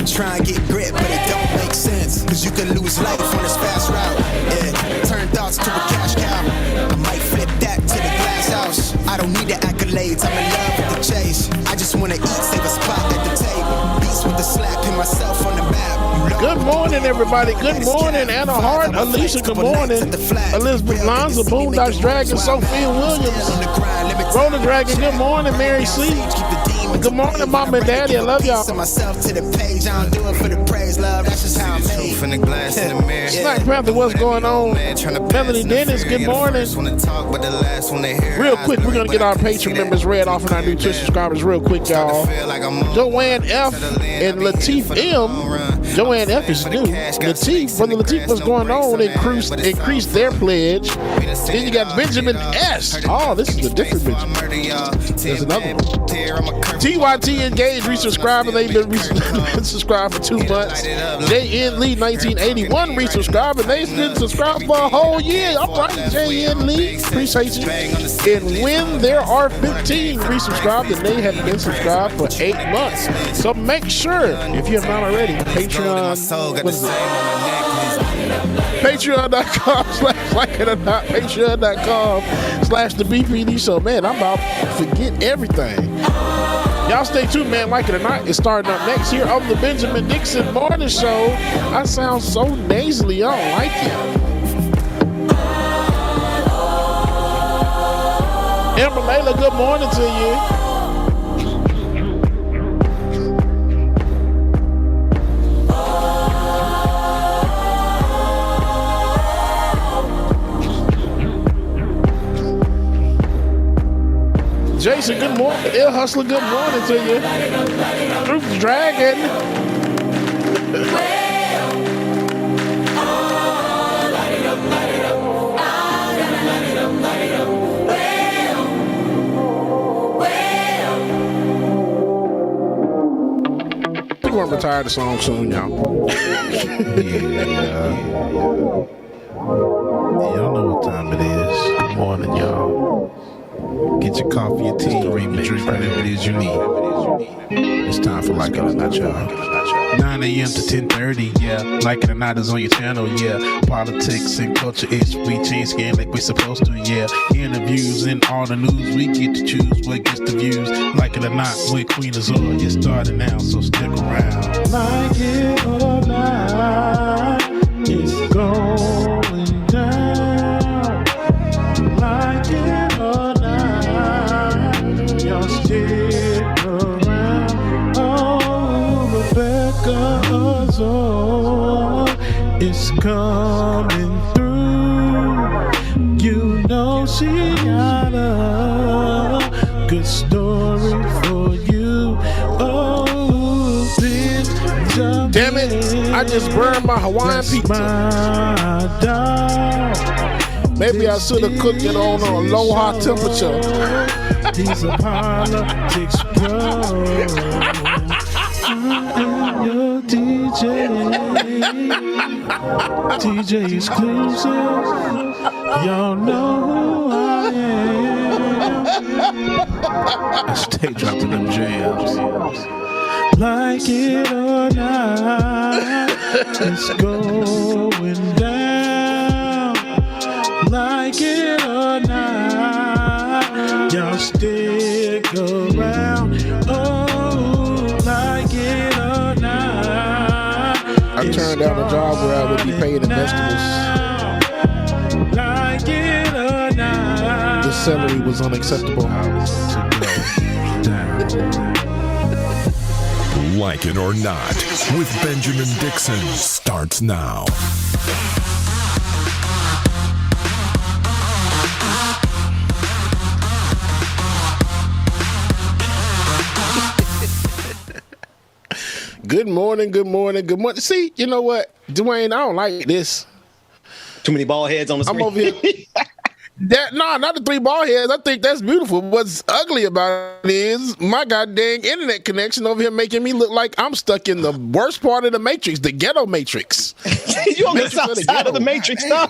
Try and get grip, but it don't make sense. Cause you can lose life on this fast route. Yeah, turn thoughts to a cash cow. I might flip that to the glass house. I don't need the accolades, I'm in love with the chase. I just wanna eat, save a spot at the table. Beats with the slap, pin myself on the map. Good morning, everybody. Good morning, Anna Hart, Alicia. Good morning, Elizabeth Lanza, Boondocks Dragon, Sophia Williams, Roller Dragon. Good morning, Mary C. Good morning, Mom and Daddy. I love y'all. Myself to the page, I don't do it for the praise, love. That's just how I'm made. Snack Panther, what's going on? Melanie Dennis, good morning. Real quick, we're gonna get our Patreon members read off and our new Twitch subscribers real quick, y'all. Joanne F and Latif M. Joanne F is new. Latif, Brother Latif, what's going on? Increased their pledge. Then you got Benjamin S. Oh, this is a different Benjamin. There's another one. TYT Engaged resubscriber. They've been subscribed for 2 months. JN Lee 1981 resubscriber. They've been subscribed for a whole year. All right, JN Lee, appreciate you. And when there are 15 resubscribed, and they have been subscribed for 8 months. So make sure, if you have not already, Patreon. What is it? Patreon.com/like-it-or-not. The BPD show. Man, I'm about to forget everything. Y'all stay tuned, man. Like it or not, it's starting up next here on the Benjamin Dixon Morning Show. I sound so nasally. I don't like it. Amber Layla, good morning to you. Jason, good morning. Il Hustler, good morning to you. Truth Dragon. I think we're gonna retire the song soon, y'all. Y'all know what time it is. Good morning, y'all. Get your coffee and tea, drink whatever it is you need. It's time for Like It or Not, y'all. 9 a.m. to 10:30, yeah. Like It or Not is on your channel, yeah. Politics and culture, it's we change skin like we supposed to, yeah. Interviews and all the news, we get to choose what gets the views. Like It or Not with Queen Azor, it's starting now, so stick around. Like it or not, it's going down. Like it or not, y'all stick around. Oh, Rebecca Azor is coming through. You know she got a good story for you. Oh, damn it, I just burned my Hawaiian pizza. Maybe I should have cooked it on a low hot temperature. He's a politics pro. Your DJ exclusive. Y'all know who I am. I stay dropping them jams. Like it or not, it's going down. Like it or not, y'all stick around. Oh, like it or not. I turned down a job where I would be paid in vegetables. Like it or not. The salary was unacceptable. To go down. Like It or Not with Benjamin Dixon starts now. Good morning. See, you know what, Dwayne, I don't like this. Too many bald heads on the screen. I'm over here. Not the 3 bald heads. I think that's beautiful. What's ugly about it is my goddamn internet connection over here making me look like I'm stuck in the worst part of the Matrix, the ghetto Matrix. You on the south side of the Matrix, huh?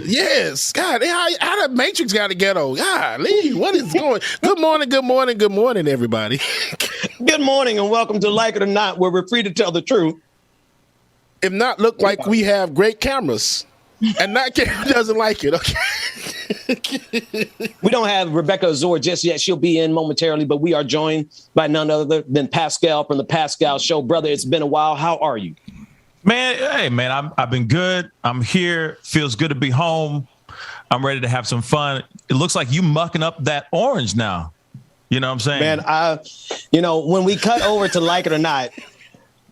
Yes. God, how the Matrix got a ghetto? Golly, what is going? Good morning, everybody. Good morning, and welcome to Like It or Not, where we're free to tell the truth. If not, look like we have great cameras. And that camera doesn't like it, okay? We don't have Rebecca Azor just yet. She'll be in momentarily, but we are joined by none other than Pascal from the Pascal Show. Brother, it's been a while. How are you? Man, I've been good. I'm here. Feels good to be home. I'm ready to have some fun. It looks like you mucking up that orange now. You know what I'm saying? Man, when we cut over to Like It or Not,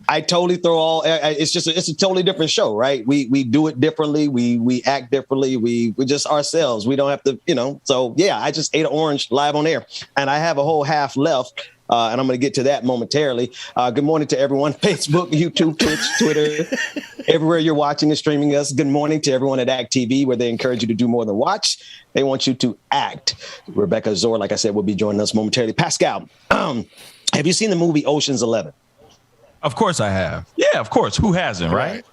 I totally throw it's a totally different show, right? We do it differently. We act differently. We just ourselves. We don't have to, so yeah, I just ate an orange live on air and I have a whole half left. And I'm going to get to that momentarily. Good morning to everyone. Facebook, YouTube, Twitch, Twitter, everywhere you're watching and streaming us. Good morning to everyone at Act TV, where they encourage you to do more than watch. They want you to act. Rebecca Azor, like I said, will be joining us momentarily. Pascal, have you seen the movie Ocean's 11? Of course I have. Yeah, of course. Who hasn't, right?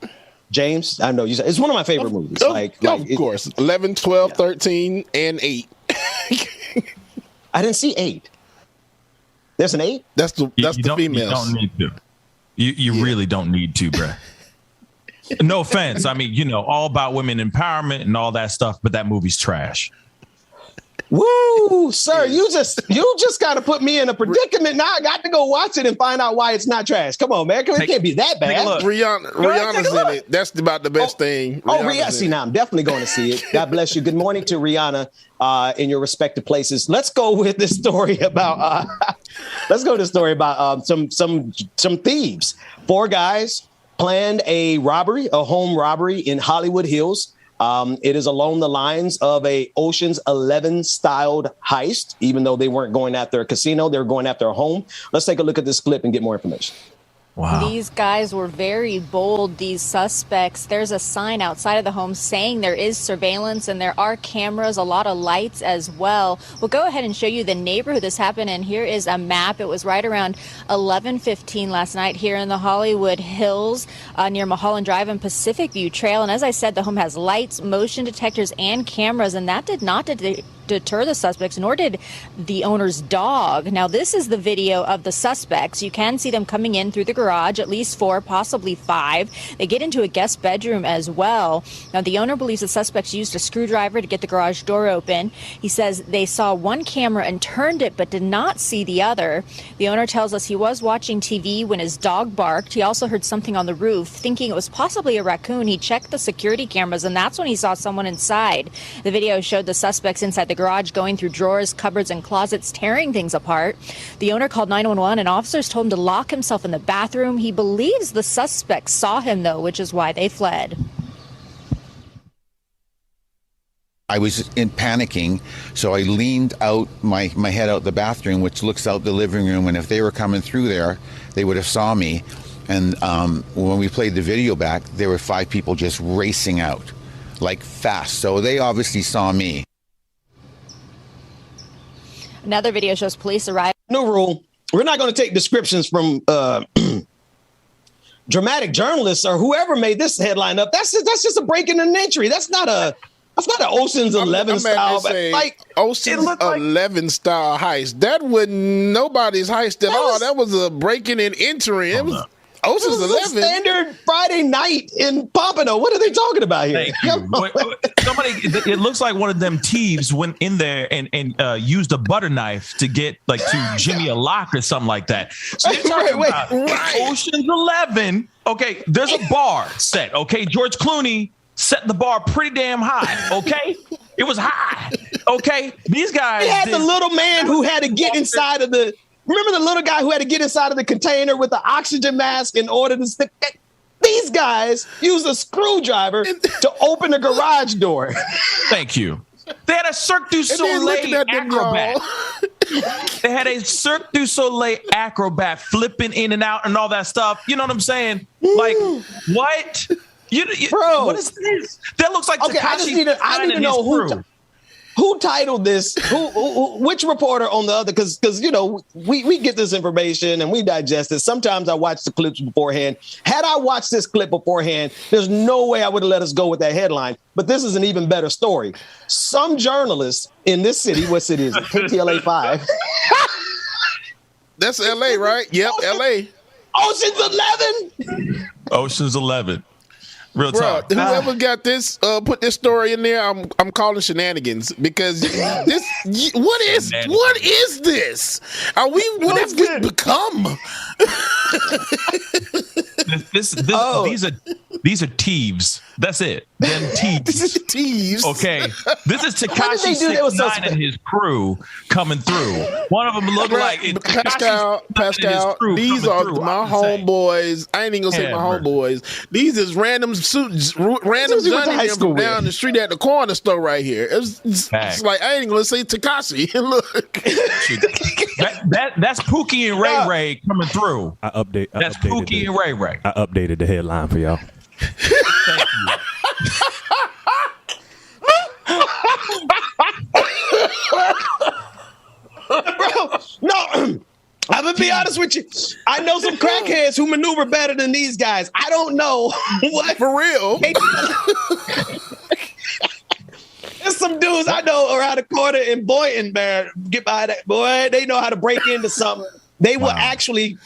James, I know you said it's one of my favorite movies. Of course. 11, 12, 13, and 8. I didn't see 8. There's an 8? That's the females. You don't need to. You really don't need to, bruh. No offense. I mean, all about women empowerment and all that stuff, but that movie's trash. Woo, sir, you just kind of put me in a predicament. Now I got to go watch it and find out why it's not trash. Come on, man. It can't be that bad. Rihanna's in it. That's about the best thing. Rihanna. See, now I'm definitely going to see it. God bless you. Good morning to Rihanna in your respective places. Let's go with this story about some thieves. 4 guys planned a home robbery in Hollywood Hills. It is along the lines of a Ocean's 11 styled heist. Even though they weren't going after a casino, they were going after a home. Let's take a look at this clip and get more information. Wow. These guys were very bold, these suspects. There's a sign outside of the home saying there is surveillance and there are cameras, a lot of lights as well. We'll go ahead and show you the neighborhood this happened in. Here is a map. It was right around 11:15 last night here in the Hollywood Hills near Mulholland Drive and Pacific View Trail. And as I said, the home has lights, motion detectors, and cameras, and that did not deter the suspects, nor did the owner's dog. Now, this is the video of the suspects. You can see them coming in through the garage, at least 4, possibly 5. They get into a guest bedroom as well. Now, the owner believes the suspects used a screwdriver to get the garage door open. He says they saw one camera and turned it, but did not see the other. The owner tells us he was watching TV when his dog barked. He also heard something on the roof. Thinking it was possibly a raccoon, he checked the security cameras, and that's when he saw someone inside. The video showed the suspects inside the garage going through drawers, cupboards, and closets, tearing things apart. The owner called 911 and officers told him to lock himself in the bathroom. He believes the suspects saw him, though, which is why they fled. I was panicking, so I leaned out my head out the bathroom, which looks out the living room, and if they were coming through there, they would have saw me. And when we played the video back, there were 5 people just racing out, like fast. So they obviously saw me. Another video shows police arrive. New rule. We're not going to take descriptions from dramatic journalists or whoever made this headline up. That's just a break in an entry. That's not an Ocean's 11 style. Ocean's 11 style heist. That wasn't nobody's heist at all. That was a breaking and entering. It was Ocean's 11. A standard Friday night in Pompano. What are they talking about here? It looks like one of them thieves went in there and used a butter knife to get to Jimmy a lock or something like that. So they're talking about Ocean's 11. Okay, there's a bar set. Okay, George Clooney set the bar pretty damn high. Okay, it was high. Okay, these guys. He had the little man who had to get inside of the. Remember the little guy who had to get inside of the container with the oxygen mask in order to stick? These guys used a screwdriver to open the garage door. Thank you. They had a Cirque du Soleil acrobat. They had a Cirque du Soleil acrobat flipping in and out and all that stuff. You know what I'm saying? Like, what? Bro, what is this? That looks like okay. I need to know who titled this. Which reporter on the other? Because we get this information and we digest it. Sometimes I watch the clips beforehand. Had I watched this clip beforehand, there's no way I would have let us go with that headline. But this is an even better story. Some journalists in this city, what city is it? KTLA 5. That's LA, right? Yep, LA. Ocean's 11. Ocean's 11. Real talk. Whoever got this, put this story in there, I'm calling shenanigans because this. What is this? What have we become? These are thieves. That's it. Them thieves. Thieves. Okay. This is Tekashi 6ix9ine and his crew coming through. One of them look like Pascal. These are my homeboys. I ain't even gonna say my homeboys. These is random Johnny from down the street at the corner store right here. It's like I ain't gonna say Tekashi. Look, that's Pookie and Ray Ray coming through. That's Pookie and Ray Ray. I updated the headline for y'all. Thank you. Bro, no. I'm gonna be honest with you. I know some crackheads who maneuver better than these guys. I don't know what for real. There's some dudes I know around the corner in Boynton, man. Get by that boy. They know how to break into something. They will actually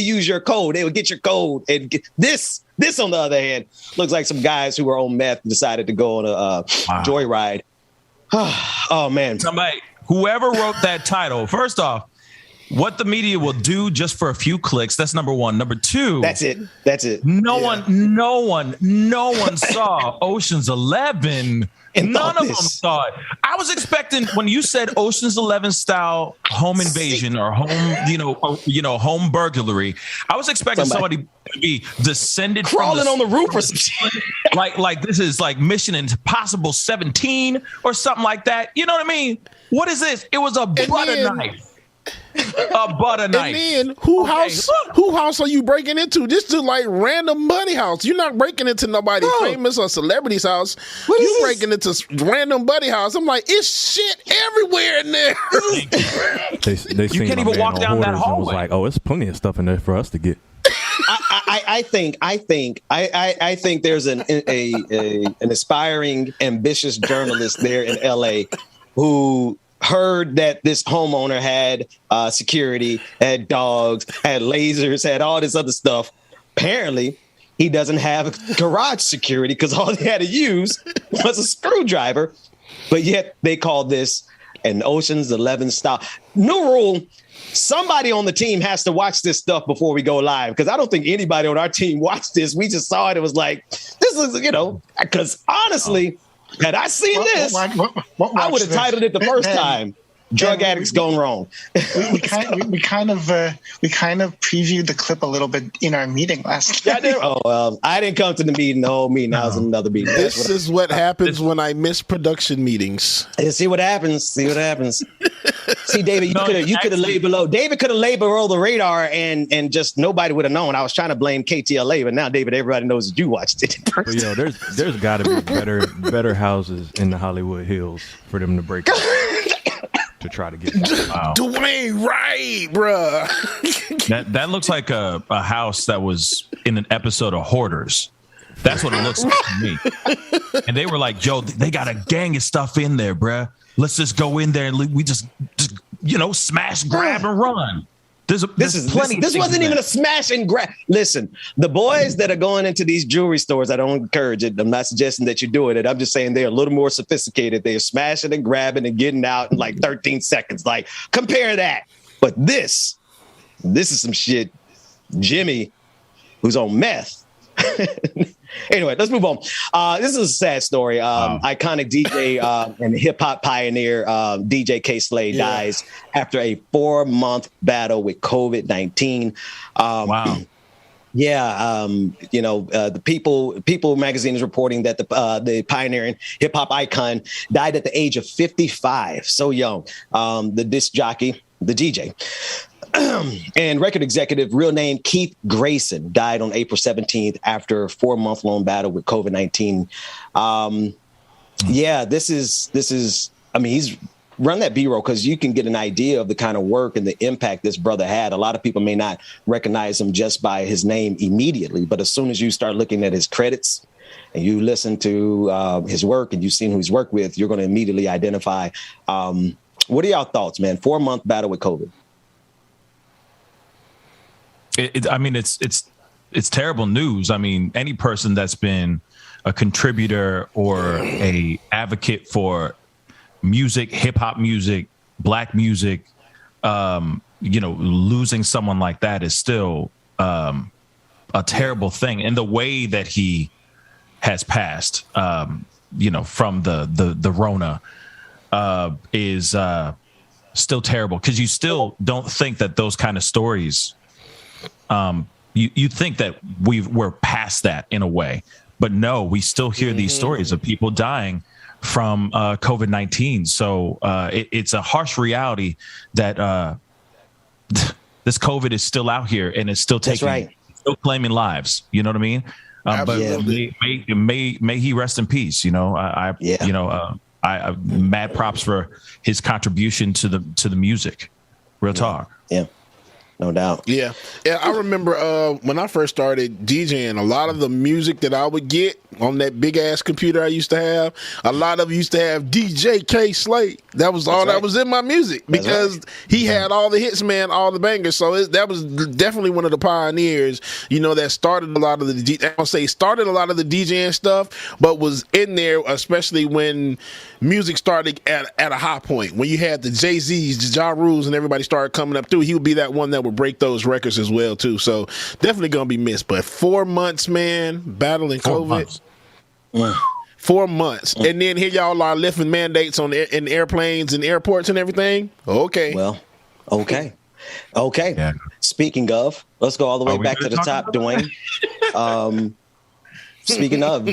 use your code. They will get your code and get this. This, on the other hand, looks like some guys who were on meth decided to go on a joyride. Oh man! Whoever wrote that title, first off, what the media will do just for a few clicks. That's number one. Number two. That's it. No one saw Ocean's 11. None of them saw it. I was expecting when you said Ocean's 11 style home invasion or home burglary. I was expecting somebody to be descended crawling on the roof or some shit. like this is like Mission Impossible 17 or something like that. You know what I mean? What is this? It was a butter knife. A butter knife. And then who house are you breaking into? This is like random buddy house. You're not breaking into nobody famous or celebrity's house. You breaking into random buddy house. I'm like, it's shit everywhere in there. They you can't even walk down that hallway. Was like, oh, it's plenty of stuff in there for us to get. I think there's an aspiring, ambitious journalist there in LA who heard that this homeowner had security, had dogs, had lasers, had all this other stuff. Apparently, he doesn't have garage security because all they had to use was a screwdriver. But yet they called this an Ocean's 11 style. New rule. Somebody on the team has to watch this stuff before we go live because I don't think anybody on our team watched this. We just saw it. It was like, this is, because honestly, had I seen this, I would have titled it the first time. Drug addicts gone wrong. we kind of previewed the clip a little bit in our meeting last night. I didn't come to the meeting. The whole meeting. I was in another meeting. This is what happens when I miss production meetings. See what happens. See, David, you could have laid below. David could have laid below the radar, and just nobody would have known. I was trying to blame KTLA, but now, David, everybody knows that you watched it. But there's got to be better houses in the Hollywood Hills for them to break up. To try to get Dwayne, right, bruh. That looks like a house that was in an episode of Hoarders. That's what it looks like to me. And they were like, yo, they got a gang of stuff in there, bruh. Let's just go in there and we just smash, grab, and run. This wasn't even a smash and grab. Listen, the boys that are going into these jewelry stores, I don't encourage it. I'm not suggesting that you're doing it. I'm just saying they're a little more sophisticated. They're smashing and grabbing and getting out in like 13 seconds. Like, compare that. But this is some shit. Jimmy, who's on meth. Anyway, let's move on. This is a sad story. Iconic DJ and hip hop pioneer DJ K Slade dies after a 4-month battle with COVID-19. Yeah, the People magazine is reporting that the pioneering hip hop icon died at the age of 55, so young. The disc jockey, the DJ, and record executive, real name Keith Grayson, died on April 17th after a 4-month-long battle with COVID-19. This is. I mean, he's run that B-roll because you can get an idea of the kind of work and the impact this brother had. A lot of people may not recognize him just by his name immediately, but as soon as you start looking at his credits and you listen to his work and you've seen who he's worked with, you're going to immediately identify. What are y'all thoughts, man? 4-month battle with COVID. It's terrible news. I mean, any person that's been a contributor or a advocate for music, hip hop music, black music, losing someone like that is still a terrible thing. And the way that he has passed, from the Rona is still terrible, because you still don't think that those kind of stories, you think that we're past that in a way, but no, we still hear these stories of people dying from COVID-19. So it's a harsh reality that this COVID is still out here and it's still still claiming lives. You know what I mean? But may he rest in peace. I mad props for his contribution to the music. Real talk. Yeah. No doubt. Yeah. I remember when I first started DJing, a lot of the music that I would get on that big ass computer I used to have, a lot of used to have DJ K Slate. That was all that was in my music, because he had all the hits, man, all the bangers. So that was definitely one of the pioneers, that started a lot of the DJing stuff, but was in there, especially when music started at a high point. When you had the Jay-Z's, the Ja Rules, and everybody started coming up through, he would be that one that would break those records as well too. So definitely gonna be missed. But 4 months, man, battling COVID. 4 months, and then here y'all are lifting mandates in airplanes and airports and everything. Okay. Well, okay. Yeah. Speaking of, let's go all the way back to the top, Dwayne. Speaking of,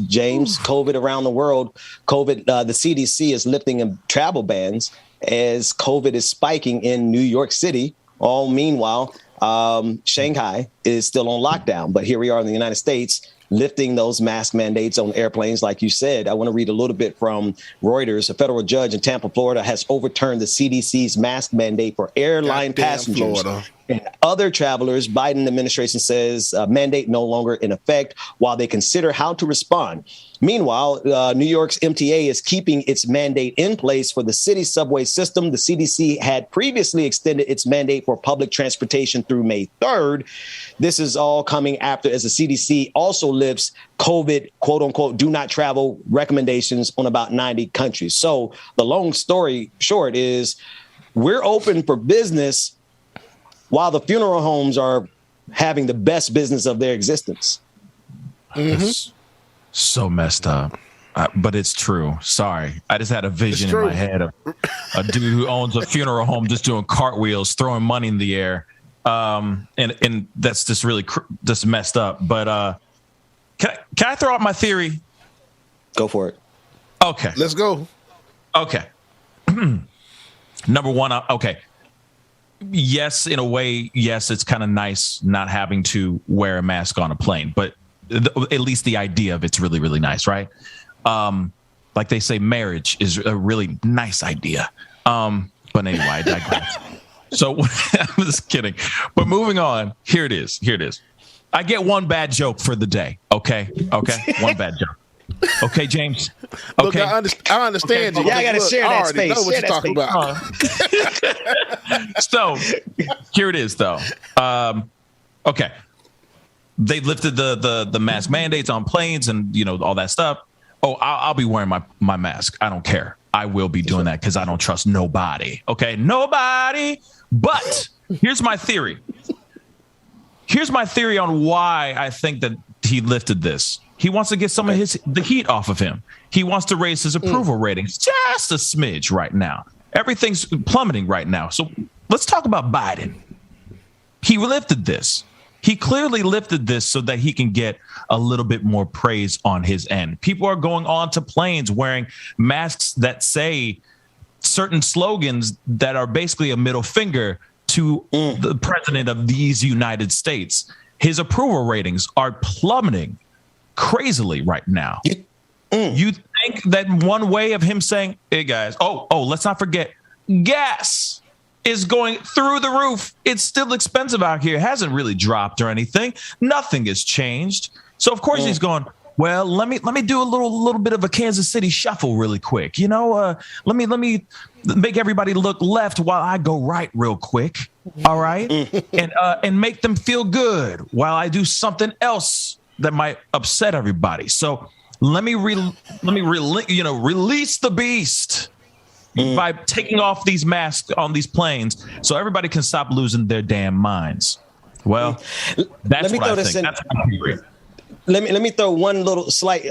James, COVID around the world, the CDC is lifting travel bans as COVID is spiking in New York City. All meanwhile, Shanghai is still on lockdown. But here we are in the United States, lifting those mask mandates on airplanes. Like you said, I want to read a little bit from Reuters. A federal judge in Tampa, Florida, has overturned the CDC's mask mandate for airline passengers and other travelers. Biden administration says mandate no longer in effect while they consider how to respond. Meanwhile, New York's MTA is keeping its mandate in place for the city subway system. The CDC had previously extended its mandate for public transportation through May 3rd. This is all coming after, as the CDC also lifts COVID, quote unquote, do not travel recommendations on about 90 countries. So the long story short is we're open for business while the funeral homes are having the best business of their existence. Mm-hmm. So messed up. But it's true. Sorry. I just had a vision in my head of a dude who owns a funeral home just doing cartwheels, throwing money in the air. And that's just really just messed up. But can I throw out my theory? Go for it. Okay. Let's go. Okay. Number one, okay. Yes, in a way, yes, it's kind of nice not having to wear a mask on a plane, but at least the idea of it's really, really nice, right? Like they say, marriage is a really nice idea. But anyway, I digress. So I'm just kidding. But moving on, here it is. I get one bad joke for the day. Okay. One bad joke. Okay, James. Okay. Look, I understand you. Yeah, I got to share that space. I know what you're talking about. So here it is, though. Okay. They lifted the mask mandates on planes and, all that stuff. Oh, I'll be wearing my mask. I don't care. I will be doing that because I don't trust nobody. Okay, nobody. But here's my theory. Here's my theory on why I think that he lifted this. He wants to get some of the heat off of him. He wants to raise his approval ratings just a smidge right now. Everything's plummeting right now. So let's talk about Biden. He lifted this. He clearly lifted this so that he can get a little bit more praise on his end. People are going on to planes wearing masks that say certain slogans that are basically a middle finger to the president of these United States. His approval ratings are plummeting crazily right now. You think that one way of him saying, hey guys, let's not forget gas is going through the roof. It's still expensive out here. It hasn't really dropped or anything. Nothing has changed. So of course he's going, well, let me do a little bit of a Kansas City shuffle really quick. Let me make everybody look left while I go right real quick. All right. And make them feel good while I do something else that might upset everybody. So let me release the beast by taking off these masks on these planes so everybody can stop losing their damn minds. Well, that's what I think. That's what I agree. Let me throw one little slight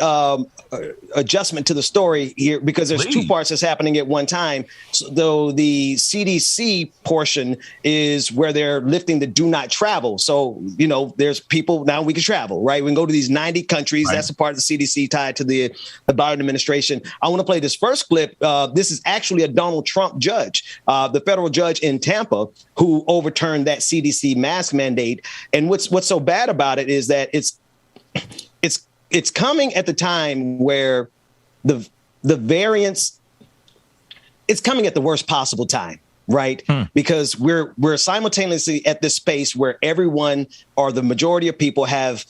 adjustment to the story here, because there's two parts that's happening at one time. So, though the CDC portion is where they're lifting the do not travel. So, there's people now we can travel, right? We can go to these 90 countries. Right. That's a part of the CDC tied to the Biden administration. I want to play this first clip. This is actually a Donald Trump judge, the federal judge in Tampa, who overturned that CDC mask mandate. And what's so bad about it is that it's coming at the time where the variants, it's coming at the worst possible time, right? Because we're simultaneously at this space where everyone, or the majority of people, have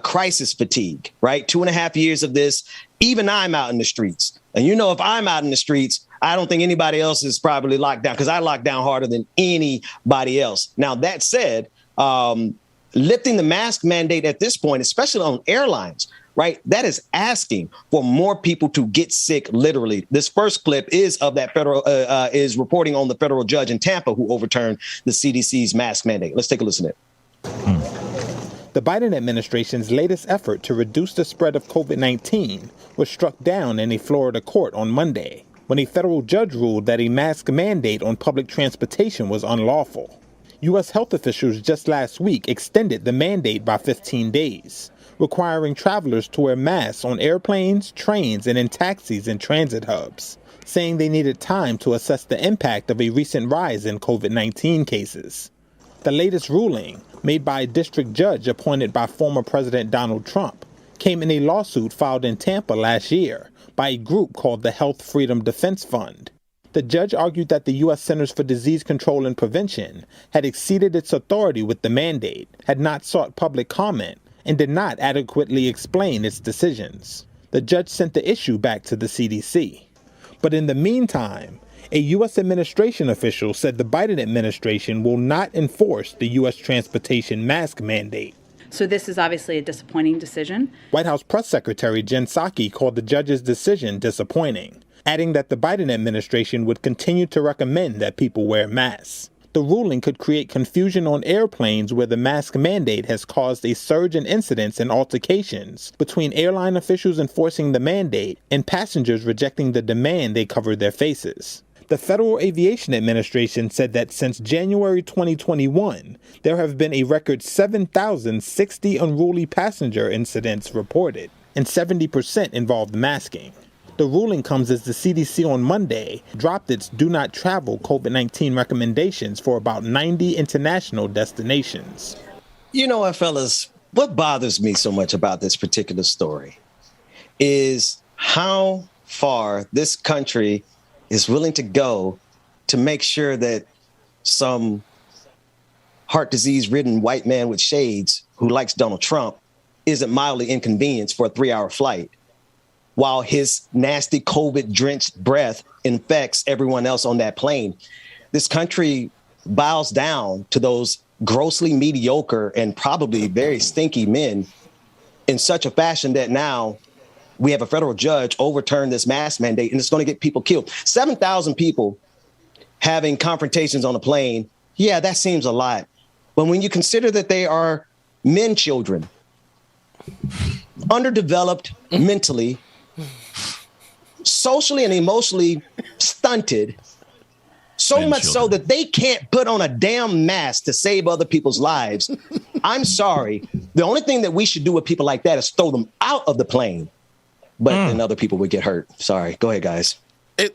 crisis fatigue, right? 2.5 years of this. Even I'm out in the streets. And if I'm out in the streets, I don't think anybody else is probably locked down, because I locked down harder than anybody else. Now, that said, lifting the mask mandate at this point, especially on airlines, right? That is asking for more people to get sick, literally. This first clip is of that is reporting on the federal judge in Tampa who overturned the CDC's mask mandate. Let's take a listen to it. The Biden administration's latest effort to reduce the spread of COVID-19 was struck down in a Florida court on Monday, when a federal judge ruled that a mask mandate on public transportation was unlawful. U.S. health officials just last week extended the mandate by 15 days, requiring travelers to wear masks on airplanes, trains, and in taxis and transit hubs, saying they needed time to assess the impact of a recent rise in COVID-19 cases. The latest ruling, made by a district judge appointed by former President Donald Trump, came in a lawsuit filed in Tampa last year by a group called the Health Freedom Defense Fund. The judge argued that the U.S. Centers for Disease Control and Prevention had exceeded its authority with the mandate, had not sought public comment, and did not adequately explain its decisions. The judge sent the issue back to the CDC. But in the meantime, a U.S. administration official said the Biden administration will not enforce the U.S. transportation mask mandate. So this is obviously a disappointing decision. White House Press Secretary Jen Psaki called the judge's decision disappointing, adding that the Biden administration would continue to recommend that people wear masks. The ruling could create confusion on airplanes where the mask mandate has caused a surge in incidents and altercations between airline officials enforcing the mandate and passengers rejecting the demand they cover their faces. The Federal Aviation Administration said that since January 2021, there have been a record 7,060 unruly passenger incidents reported, and 70% involved masking. The ruling comes as the CDC on Monday dropped its do not travel COVID-19 recommendations for about 90 international destinations. You know what, fellas, what bothers me so much about this particular story is how far this country is willing to go to make sure that some heart disease-ridden white man with shades who likes Donald Trump isn't mildly inconvenienced for a 3-hour flight, while his nasty COVID-drenched breath infects everyone else on that plane. This country bows down to those grossly mediocre and probably very stinky men in such a fashion that now we have a federal judge overturn this mask mandate, and it's going to get people killed. 7,000 people having confrontations on a plane, yeah, that seems a lot. But when you consider that they are men children, underdeveloped mentally, socially and emotionally stunted, So much so that they can't put on a damn mask to save other people's lives. I'm sorry. The only thing that we should do with people like that is throw them out of the plane. But then other people would get hurt. Sorry. Go ahead, guys.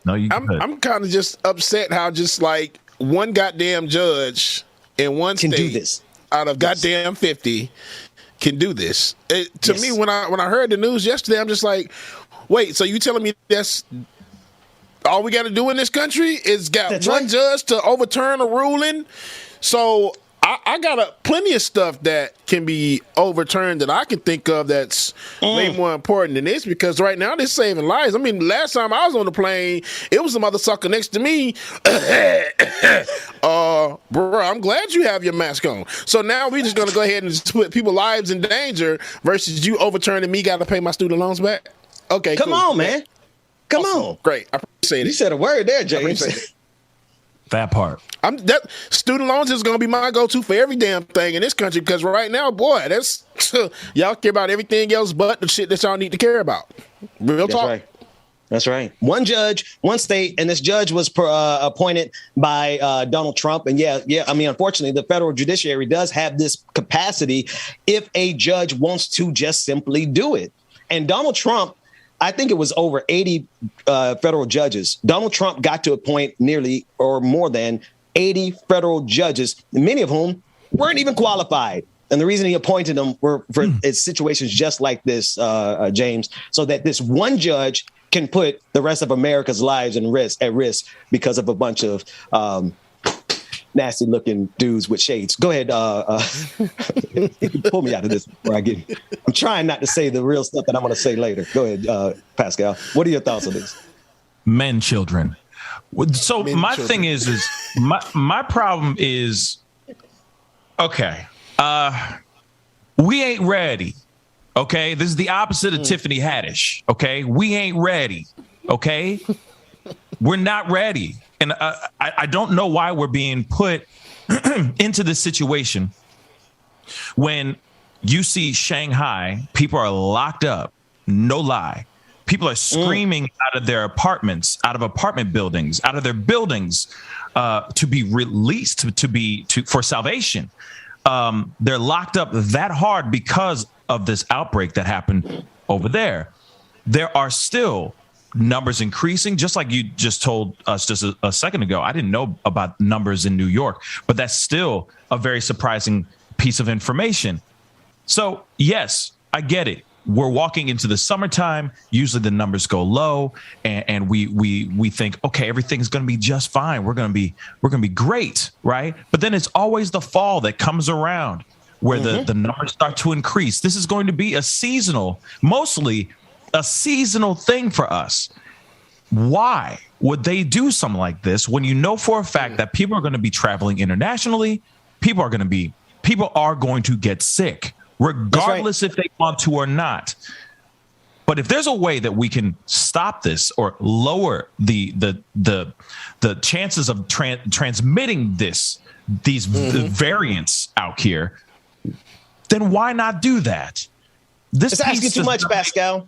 I'm kind of just upset how just like one goddamn judge in one state do this out of goddamn 50 can do this. To me, when I heard the news yesterday, I'm just like, wait, so you telling me that's all we got to do in this country is got one judge to overturn a ruling? So I got plenty of stuff that can be overturned that I can think of that's way more important than this, because right now they're saving lives. I mean, last time I was on the plane, it was a mother sucker next to me. Bro, I'm glad you have your mask on. So now we're just going to go ahead and just put people's lives in danger versus you overturning me, got to pay my student loans back? Okay, Come on, man. Come on. Great. I appreciate it. You said a word there, James. That part. That student loans is gonna be my go-to for every damn thing in this country, because right now, boy, that's y'all care about everything else but the shit that y'all need to care about. Real talk. Right. That's right. One judge, one state, and this judge was appointed by Donald Trump. And I mean, unfortunately, the federal judiciary does have this capacity if a judge wants to just simply do it. And Donald Trump, I think it was over 80 federal judges. Donald Trump got to appoint nearly or more than 80 federal judges, many of whom weren't even qualified. And the reason he appointed them were for situations just like this, James, so that this one judge can put the rest of America's lives at risk because of a bunch of nasty looking dudes with shades. Go ahead. Pull me out of this before I get. I'm trying not to say the real stuff that I'm going to say later. Go ahead, Pascal. What are your thoughts on this? Men, children. So my thing is my problem is, okay, we ain't ready. Okay, this is the opposite of Tiffany Haddish. Okay, we ain't ready. Okay, we're not ready. And I don't know why we're being put into this situation when you see Shanghai, people are locked up. No lie. People are screaming out of their apartments, out of apartment buildings, out of their buildings to be released, for salvation. They're locked up that hard because of this outbreak that happened over there. There are still numbers increasing, just like you just told us just a second ago. I didn't know about numbers in New York, but that's still a very surprising piece of information. So, yes, I get it. We're walking into the summertime. Usually the numbers go low, and we think, okay, everything's going to be just fine. We're going to be great, right? But then it's always the fall that comes around where the numbers start to increase. This is going to be mostly a seasonal thing for us. Why would they do something like this when you know for a fact that people are going to be traveling internationally? People are going to get sick, regardless if they want to or not. But if there's a way that we can stop this or lower the chances of transmitting these variants out here, then why not do that? It's asking too much, Pascal.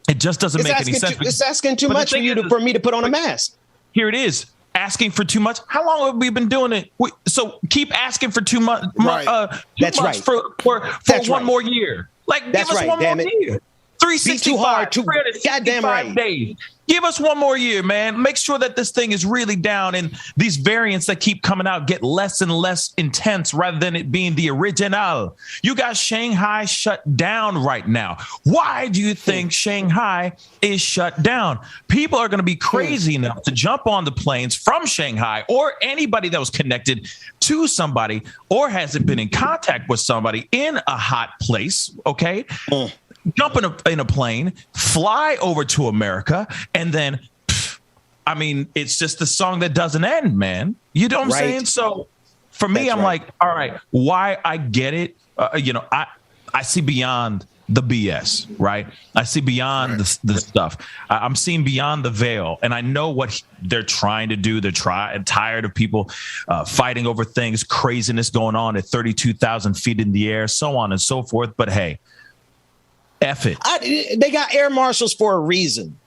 It just doesn't make any sense. It's asking too much for me to put on a mask. Here it is. Asking for too much. How long have we been doing it? So keep asking for too much. That's right. For one more year. Like, give us one more year. 365, 365 days. Give us one more year, man. Make sure that this thing is really down and these variants that keep coming out get less and less intense rather than it being the original. You got Shanghai shut down right now. Why do you think Shanghai is shut down? People are going to be crazy enough to jump on the planes from Shanghai, or anybody that was connected to somebody or hasn't been in contact with somebody in a hot place, okay? Jump in a plane, fly over to America, and then, I mean, it's just the song that doesn't end, man. You know what I'm saying? So for me, I'm like, all right, why? I get it. I see beyond the BS, right? I see beyond the stuff. I'm seeing beyond the veil, and I know what they're trying to do. They're tired of people fighting over things, craziness going on at 32,000 feet in the air, so on and so forth. But hey, F it. They got air marshals for a reason.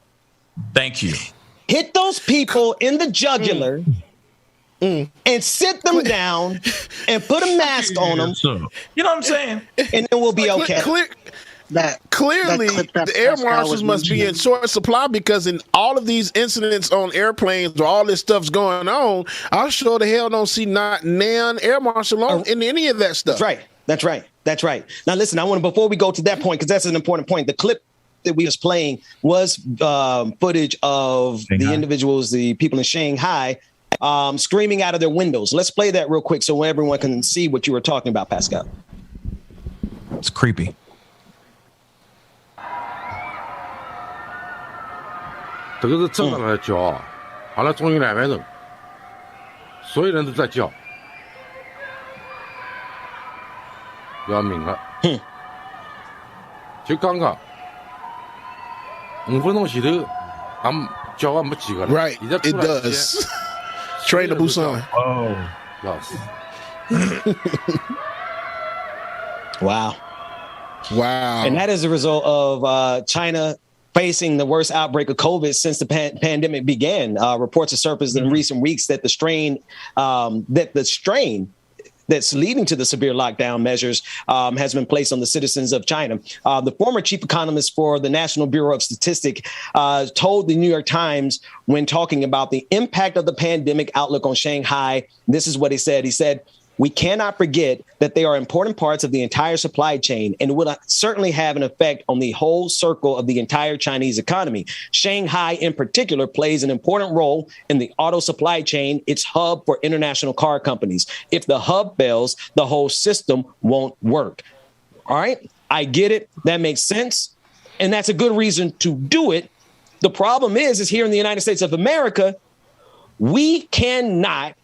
Thank you. Hit those people in the jugular and sit them down and put a mask on them. You know what I'm saying? And then we'll be okay. Clearly, the air marshals must be in short supply, because in all of these incidents on airplanes where all this stuff's going on, I sure the hell don't see not nan air marshal in any of that stuff. That's right. Now, listen, I want to, before we go to that point, because that's an important point, the clip that we was playing was footage of the individuals, the people in Shanghai, screaming out of their windows. Let's play that real quick so everyone can see what you were talking about, Pascal. It's creepy. 这个是正常的叫，好了，终于2万人，所有人都在叫，要命了。就刚刚5分钟前头，俺叫俺没几个人。Right, it does. Train to Busan. Oh, yes. Wow. And that is a result of China facing the worst outbreak of COVID since the pandemic began. Reports have surfaced in recent weeks that the strain that's leading to the severe lockdown measures has been placed on the citizens of China. The former chief economist for the National Bureau of Statistics told the New York Times, when talking about the impact of the pandemic outlook on Shanghai, this is what he said. He said, "We cannot forget that they are important parts of the entire supply chain and will certainly have an effect on the whole circle of the entire Chinese economy. Shanghai, in particular, plays an important role in the auto supply chain, its hub for international car companies. If the hub fails, the whole system won't work." All right, I get it. That makes sense. And that's a good reason to do it. The problem is here in the United States of America, we did not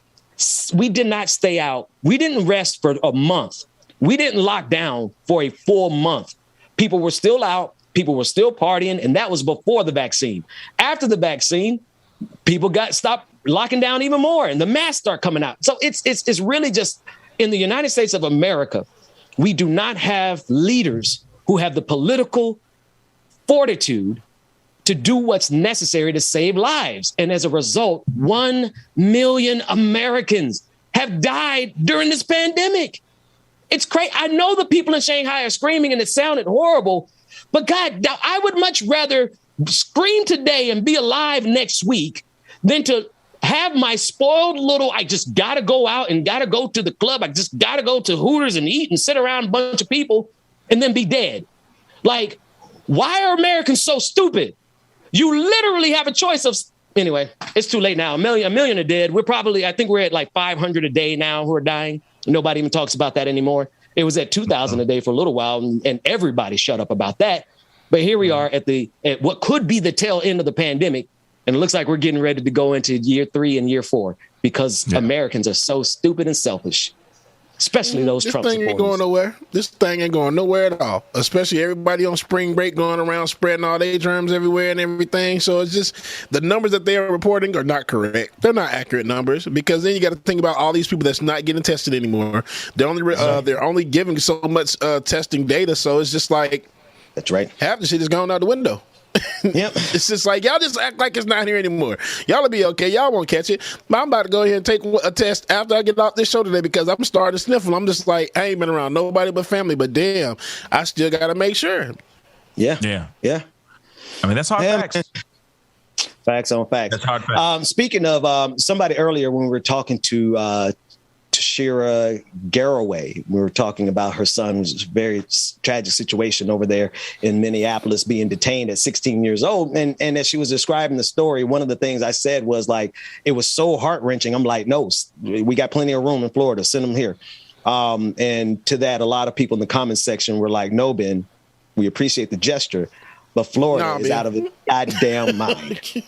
stay out. We didn't rest for a month. We didn't lock down for a full month. People were still out. People were still partying. And that was before the vaccine. After the vaccine, people stopped locking down even more, and the masks start coming out. So it's really just, in the United States of America, we do not have leaders who have the political fortitude to do what's necessary to save lives. And as a result, 1 million Americans have died during this pandemic. It's crazy. I know the people in Shanghai are screaming and it sounded horrible, but God, I would much rather scream today and be alive next week than to have my spoiled little, I just got to go out and got to go to the club. I just got to go to Hooters and eat and sit around a bunch of people and then be dead. Like, why are Americans so stupid? You literally have a choice of, anyway, it's too late now. A million are dead. I think we're at like 500 a day now who are dying. Nobody even talks about that anymore. It was at 2,000 a day for a little while, and everybody shut up about that. But here we are at what could be the tail end of the pandemic. And it looks like we're getting ready to go into year 3 and year 4 because Americans are so stupid and selfish. Especially those Trump supporters. This thing ain't going nowhere. This thing ain't going nowhere at all. Especially everybody on spring break going around spreading all their germs everywhere and everything. So it's just the numbers that they are reporting are not correct. They're not accurate numbers, because then you got to think about all these people that's not getting tested anymore. They're only giving so much testing data. So it's just like, that's right. Half the shit is going out the window. Yep. It's just like, y'all just act like it's not here anymore. Y'all will be okay. Y'all won't catch it. But I'm about to go ahead and take a test after I get off this show today, because I'm starting to sniffle. I'm just like, I ain't been around nobody but family, but damn, I still got to make sure. Yeah. I mean, that's hard facts. Facts on facts. That's hard facts. Speaking of somebody earlier, when we were talking to Tashira Garraway, we were talking about her son's very tragic situation over there in Minneapolis, being detained at 16 years old. And as she was describing the story, one of the things I said was like, it was so heart-wrenching. I'm like, no, we got plenty of room in Florida. Send them here. And to that, a lot of people in the comments section were like, no, Ben, we appreciate the gesture, but Florida is out of its goddamn mind.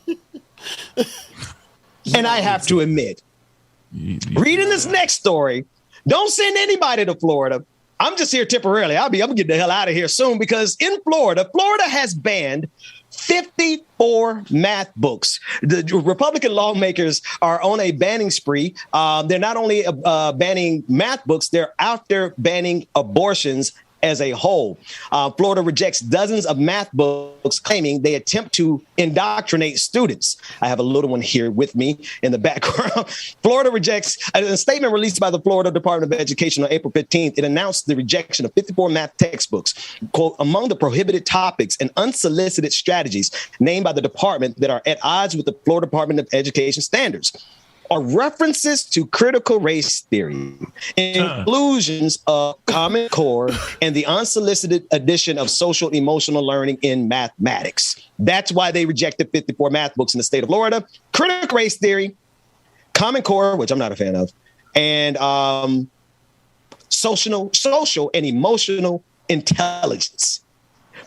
And I have to admit, reading this next story, don't send anybody to Florida. I'm just here temporarily. I'm gonna get the hell out of here soon, because in Florida has banned 54 math books. The Republican lawmakers are on a banning spree. They're not only banning math books, they're out there banning abortions as a whole. Florida rejects dozens of math books claiming they attempt to indoctrinate students. I have a little one here with me in the background. Florida rejects a statement released by the Florida Department of Education on April 15th. It announced the rejection of 54 math textbooks, quote, among the prohibited topics and unsolicited strategies named by the department that are at odds with the Florida Department of Education standards are references to critical race theory, inclusions of Common Core, and the unsolicited addition of social emotional learning in mathematics. That's why they rejected 54 math books in the state of Florida. Critical race theory, Common Core, which I'm not a fan of, and social and emotional intelligence.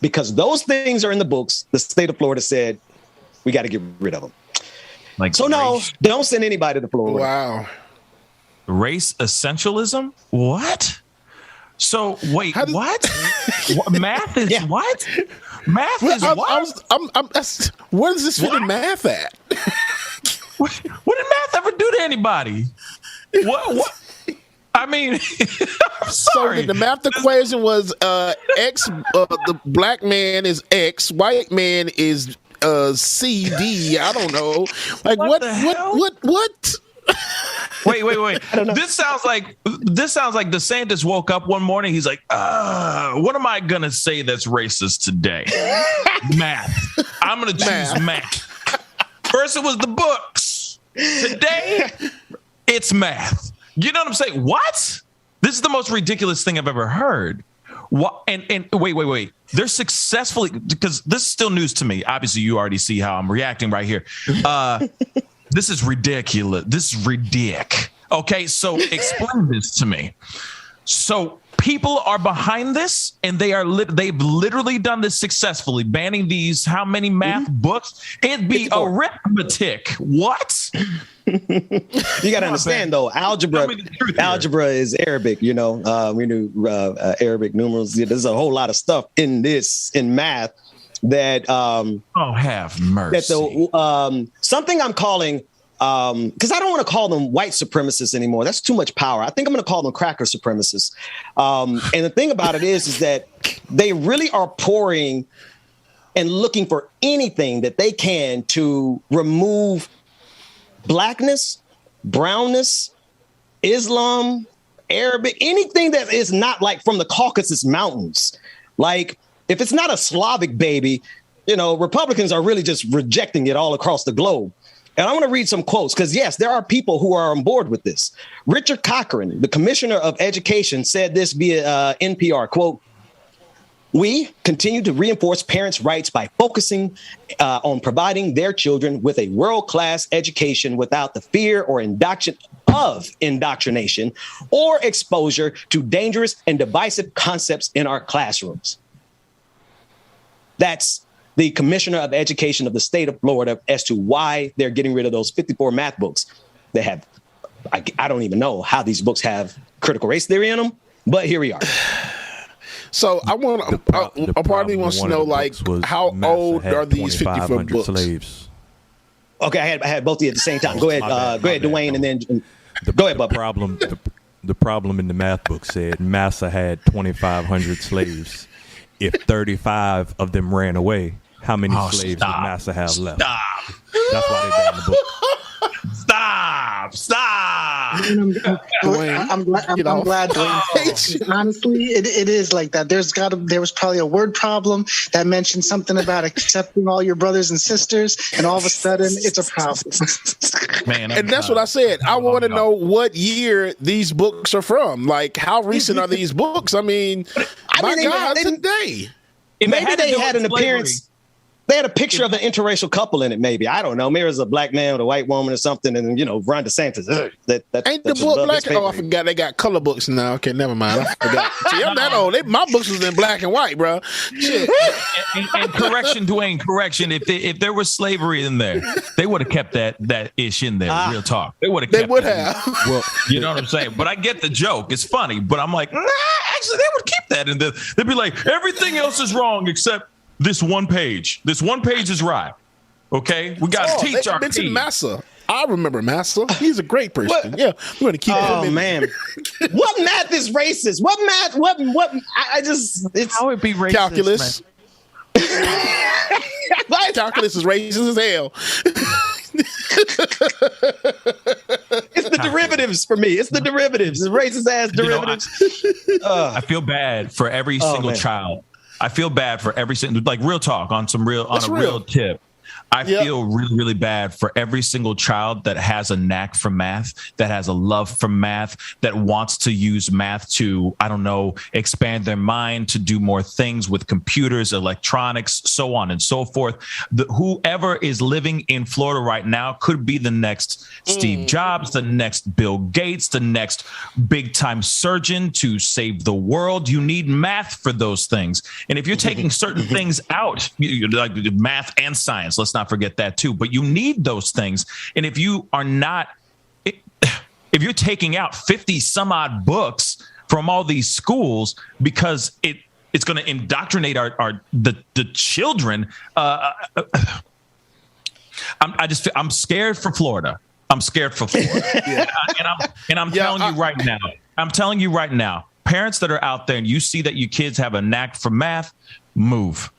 Because those things are in the books, the state of Florida said, we got to get rid of them. No, don't send anybody to Florida. Wow. Race essentialism? What? So wait, what? Math is what? Math is what? Where does this fit in math at? What did math ever do to anybody? What? I mean, I'm sorry. So the math equation was X. The black man is X. White man is CD. I don't know. Like what? Wait. This sounds like DeSantis woke up one morning. He's like, what am I gonna say that's racist today? Math. I'm gonna choose math. First it was the books. Today it's math. You know what I'm saying? What? This is the most ridiculous thing I've ever heard. What? And wait. They're successfully, because this is still news to me. Obviously, you already see how I'm reacting right here. This is ridiculous. This is ridiculous. Okay, so explain this to me. So people are behind this, and they've literally done this successfully, banning these how many math books? It'd be arithmetic. What? You got to understand, though, algebra is Arabic. You know, we knew Arabic numerals. There's a whole lot of stuff in math that have mercy. That something I'm calling, because I don't want to call them white supremacists anymore. That's too much power. I think I'm going to call them cracker supremacists. And the thing about it is that they really are pouring and looking for anything that they can to remove blackness, brownness, Islam, Arabic, anything that is not like from the Caucasus Mountains. Like if it's not a Slavic baby, you know, Republicans are really just rejecting it all across the globe. And I want to read some quotes because, yes, there are people who are on board with this. Richard Cochran, the commissioner of education, said this via NPR, quote, "We continue to reinforce parents' rights by focusing on providing their children with a world-class education without the fear or indoctrination or exposure to dangerous and divisive concepts in our classrooms." That's the commissioner of education of the state of Florida as to why they're getting rid of those 54 math books. They have, I don't even know how these books have critical race theory in them, but here we are. So I want a part of me wants to know, like, how old are these 54 books? Slaves. Okay, I had both of you at the same time. Go ahead, Dwayne, and then go ahead, Bubba. The problem in the math book said Massa had 2,500 slaves. If 35 of them ran away, how many slaves did Massa have left? That's why they banned the book. Stop. I'm glad Dwayne. Honestly, it is like that. There was probably a word problem that mentioned something about accepting all your brothers and sisters, and all of a sudden it's a problem. Man, and that's what I said. I want to know what year these books are from. Like, how recent are these books? I mean, today. Maybe they had an appearance. They had a picture of an interracial couple in it, maybe. I don't know. Maybe it was a black man with a white woman or something, and, you know, Ron DeSantis. Ain't the book black? Oh, I forgot. They got color books now. Okay, never mind. I forgot. See, I'm that old. My books was in black and white, bro. Shit. And correction, Dwayne, correction. If there was slavery in there, they would have kept that ish in there. Real talk. They would have. They would have. Well, you know what I'm saying? But I get the joke. It's funny. But I'm like, nah, actually, they would keep that in there. They'd be like, everything else is wrong except this one page. This one page is right. Okay, we got to teach our kids. Massa. I remember Massa. He's a great person. What? Yeah, we're gonna keep him. Oh man, what math is racist? What math? What? I just how it be racist? Calculus. Calculus is racist as hell. It's the derivatives for me. It's the derivatives. It's racist ass derivatives. I feel bad for every single child. I feel bad for every single, like, real talk on a real tip. I feel really, really bad for every single child that has a knack for math, that has a love for math, that wants to use math to, I don't know, expand their mind, to do more things with computers, electronics, so on and so forth. Whoever is living in Florida right now could be the next Steve Jobs, the next Bill Gates, the next big time surgeon to save the world. You need math for those things. And if you're taking certain things out, like math and science, let's not forget that too, but you need those things. And if you are not, if you're taking out 50 some odd books from all these schools because it's going to indoctrinate the children, I'm scared for Florida. I'm scared for Florida. And I'm telling you right now. I'm telling you right now, parents that are out there and you see that your kids have a knack for math, move,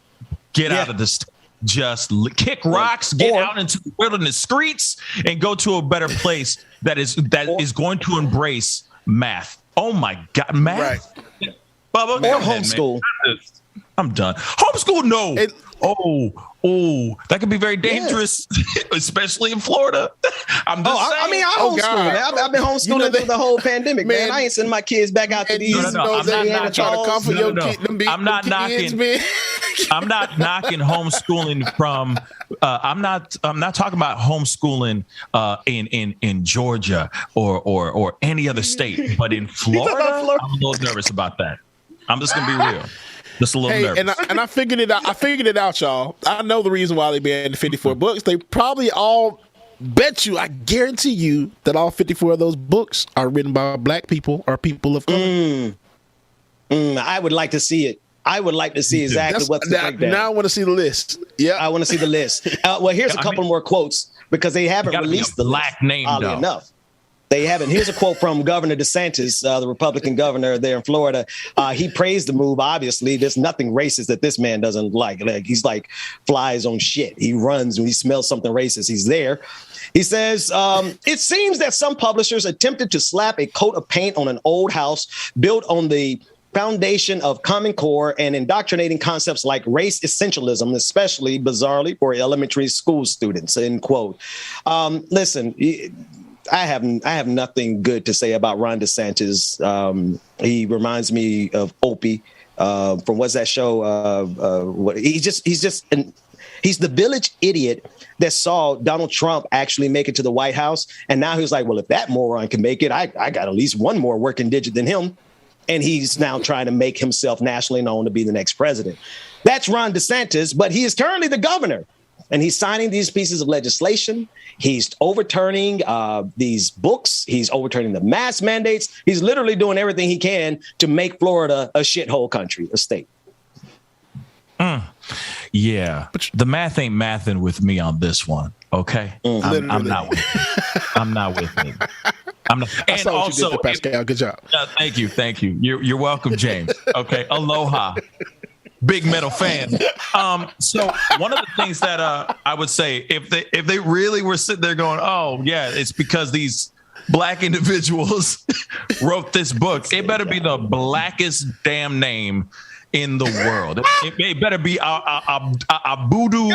get out of this. Just kick rocks, get out into the wilderness streets, and go to a better place that is going to embrace math. Oh my God, math! Right. Bubba, or homeschool. I'm done. Homeschool, no. That could be very dangerous, especially in Florida. I'm just saying. I mean, I homeschool. I've been homeschooling through the whole pandemic, man. I ain't sending my kids back out to these. I'm not knocking homeschooling from. I'm not talking about homeschooling in Georgia or any other state, but in Florida, I'm a little nervous about that. I'm just gonna be real. Just a little nervous. And I figured it out. I figured it out, y'all. I know the reason why they banned the 54 books. They probably all I guarantee you that all 54 of those books are written by black people or people of color. I would like to see it. I would like to see exactly what's the breakdown. Now I want to see the list. Yeah, I want to see the list. Well, here's a couple more quotes because they haven't released the black list, name. Oddly enough. They haven't. Here's a quote from Governor DeSantis, the Republican governor there in Florida. He praised the move. Obviously, there's nothing racist that this man doesn't like. He's like flies on shit. He runs when he smells something racist. He's there. He says, it seems that some publishers attempted to slap a coat of paint on an old house built on the foundation of Common Core and indoctrinating concepts like race essentialism, especially bizarrely for elementary school students, end quote. Listen, I have nothing good to say about Ron DeSantis. He reminds me of Opie from what's that show? He's the village idiot that saw Donald Trump actually make it to the White House, and now he's like, well, if that moron can make it, I got at least one more working digit than him, and he's now trying to make himself nationally known to be the next president. That's Ron DeSantis, but he is currently the governor. And he's signing these pieces of legislation. He's overturning these books. He's overturning the mask mandates. He's literally doing everything he can to make Florida a shithole country, a state. Yeah, the math ain't mathing with me on this one. Okay, I'm not with it. I'm not with it. I'm not. I saw what you did there, Pascal. Good job. Thank you. You're welcome, James. Okay, aloha. Big metal fan. So one of the things that I would say, if they really were sitting there going, oh yeah, it's because these black individuals wrote this book, it better be the blackest damn name in the world. It better be a voodoo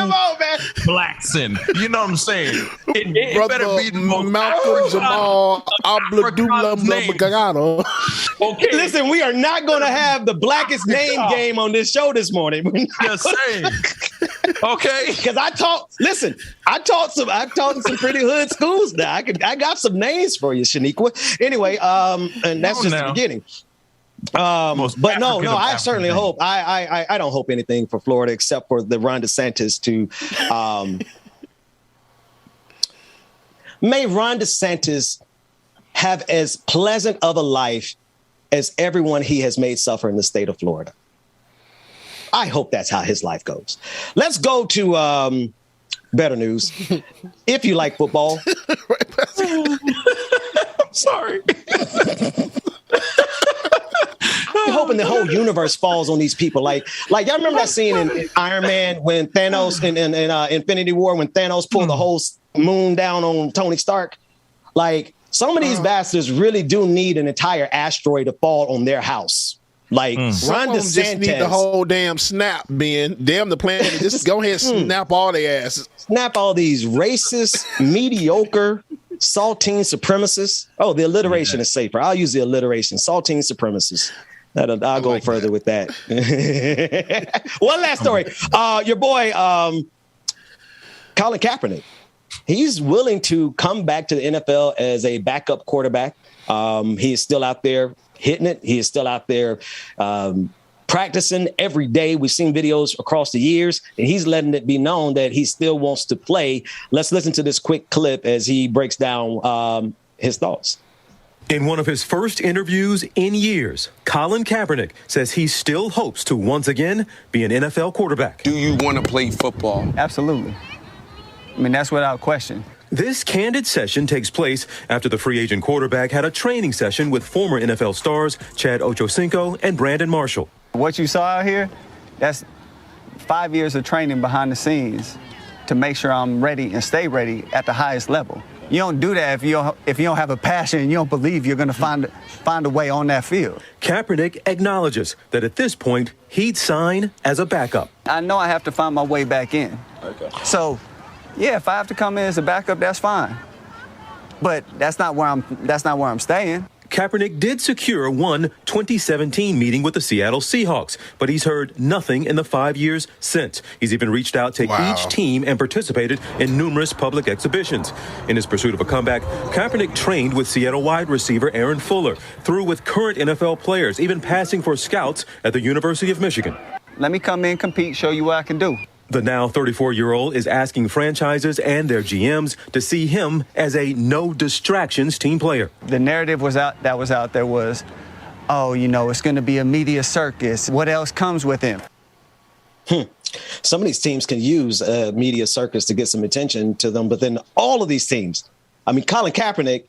Blackson. You know what I'm saying? It better be the most Malcolm Jamal Abdullah. Okay, listen, we are not going to have the blackest name game on this show this morning. Just saying. Okay, because I taught some pretty hood schools. Now I got some names for you, Shaniqua. Anyway, and that's just the beginning. But no, I certainly hope. I don't hope anything for Florida except for the Ron DeSantis to. May Ron DeSantis have as pleasant of a life as everyone he has made suffer in the state of Florida. I hope that's how his life goes. Let's go to better news. If you like football, I'm sorry. You're hoping the whole universe falls on these people. Like y'all remember that scene in Iron Man when Thanos in Infinity War when Thanos pulled the whole moon down on Tony Stark? Like some of these bastards really do need an entire asteroid to fall on their house. Like Ron DeSantis just need the whole damn snap, Ben. Damn the planet. Just go ahead and snap all their asses. Snap all these racist, mediocre, saltine supremacists. Oh, the alliteration is safer. I'll use the alliteration. Saltine supremacists. I'll go further with that. One last story. Your boy, Colin Kaepernick, he's willing to come back to the NFL as a backup quarterback. He is still out there hitting it. He is still out there practicing every day. We've seen videos across the years, and he's letting it be known that he still wants to play. Let's listen to this quick clip as he breaks down his thoughts. In one of his first interviews in years, Colin Kaepernick says he still hopes to once again be an NFL quarterback. Do you want to play football? Absolutely. I mean, that's without question. This candid session takes place after the free agent quarterback had a training session with former NFL stars Chad Ochocinco and Brandon Marshall. What you saw out here, that's 5 years of training behind the scenes to make sure I'm ready and stay ready at the highest level. You don't do that if you don't have a passion and you don't believe you're going to find a way on that field. Kaepernick acknowledges that at this point, he'd sign as a backup. I know I have to find my way back in. Okay. So, yeah, if I have to come in as a backup, that's fine. But that's not where I'm staying. Kaepernick did secure one 2017 meeting with the Seattle Seahawks, but he's heard nothing in the 5 years since. He's even reached out to each team and participated in numerous public exhibitions. In his pursuit of a comeback, Kaepernick trained with Seattle wide receiver Aaron Fuller, through with current NFL players, even passing for scouts at the University of Michigan. Let me come in, compete, show you what I can do. The now 34-year-old is asking franchises and their GMs to see him as a no distractions team player. The narrative was out there was, oh, it's going to be a media circus. What else comes with him? Some of these teams can use a media circus to get some attention to them, but then all of these teams, I mean, Colin Kaepernick,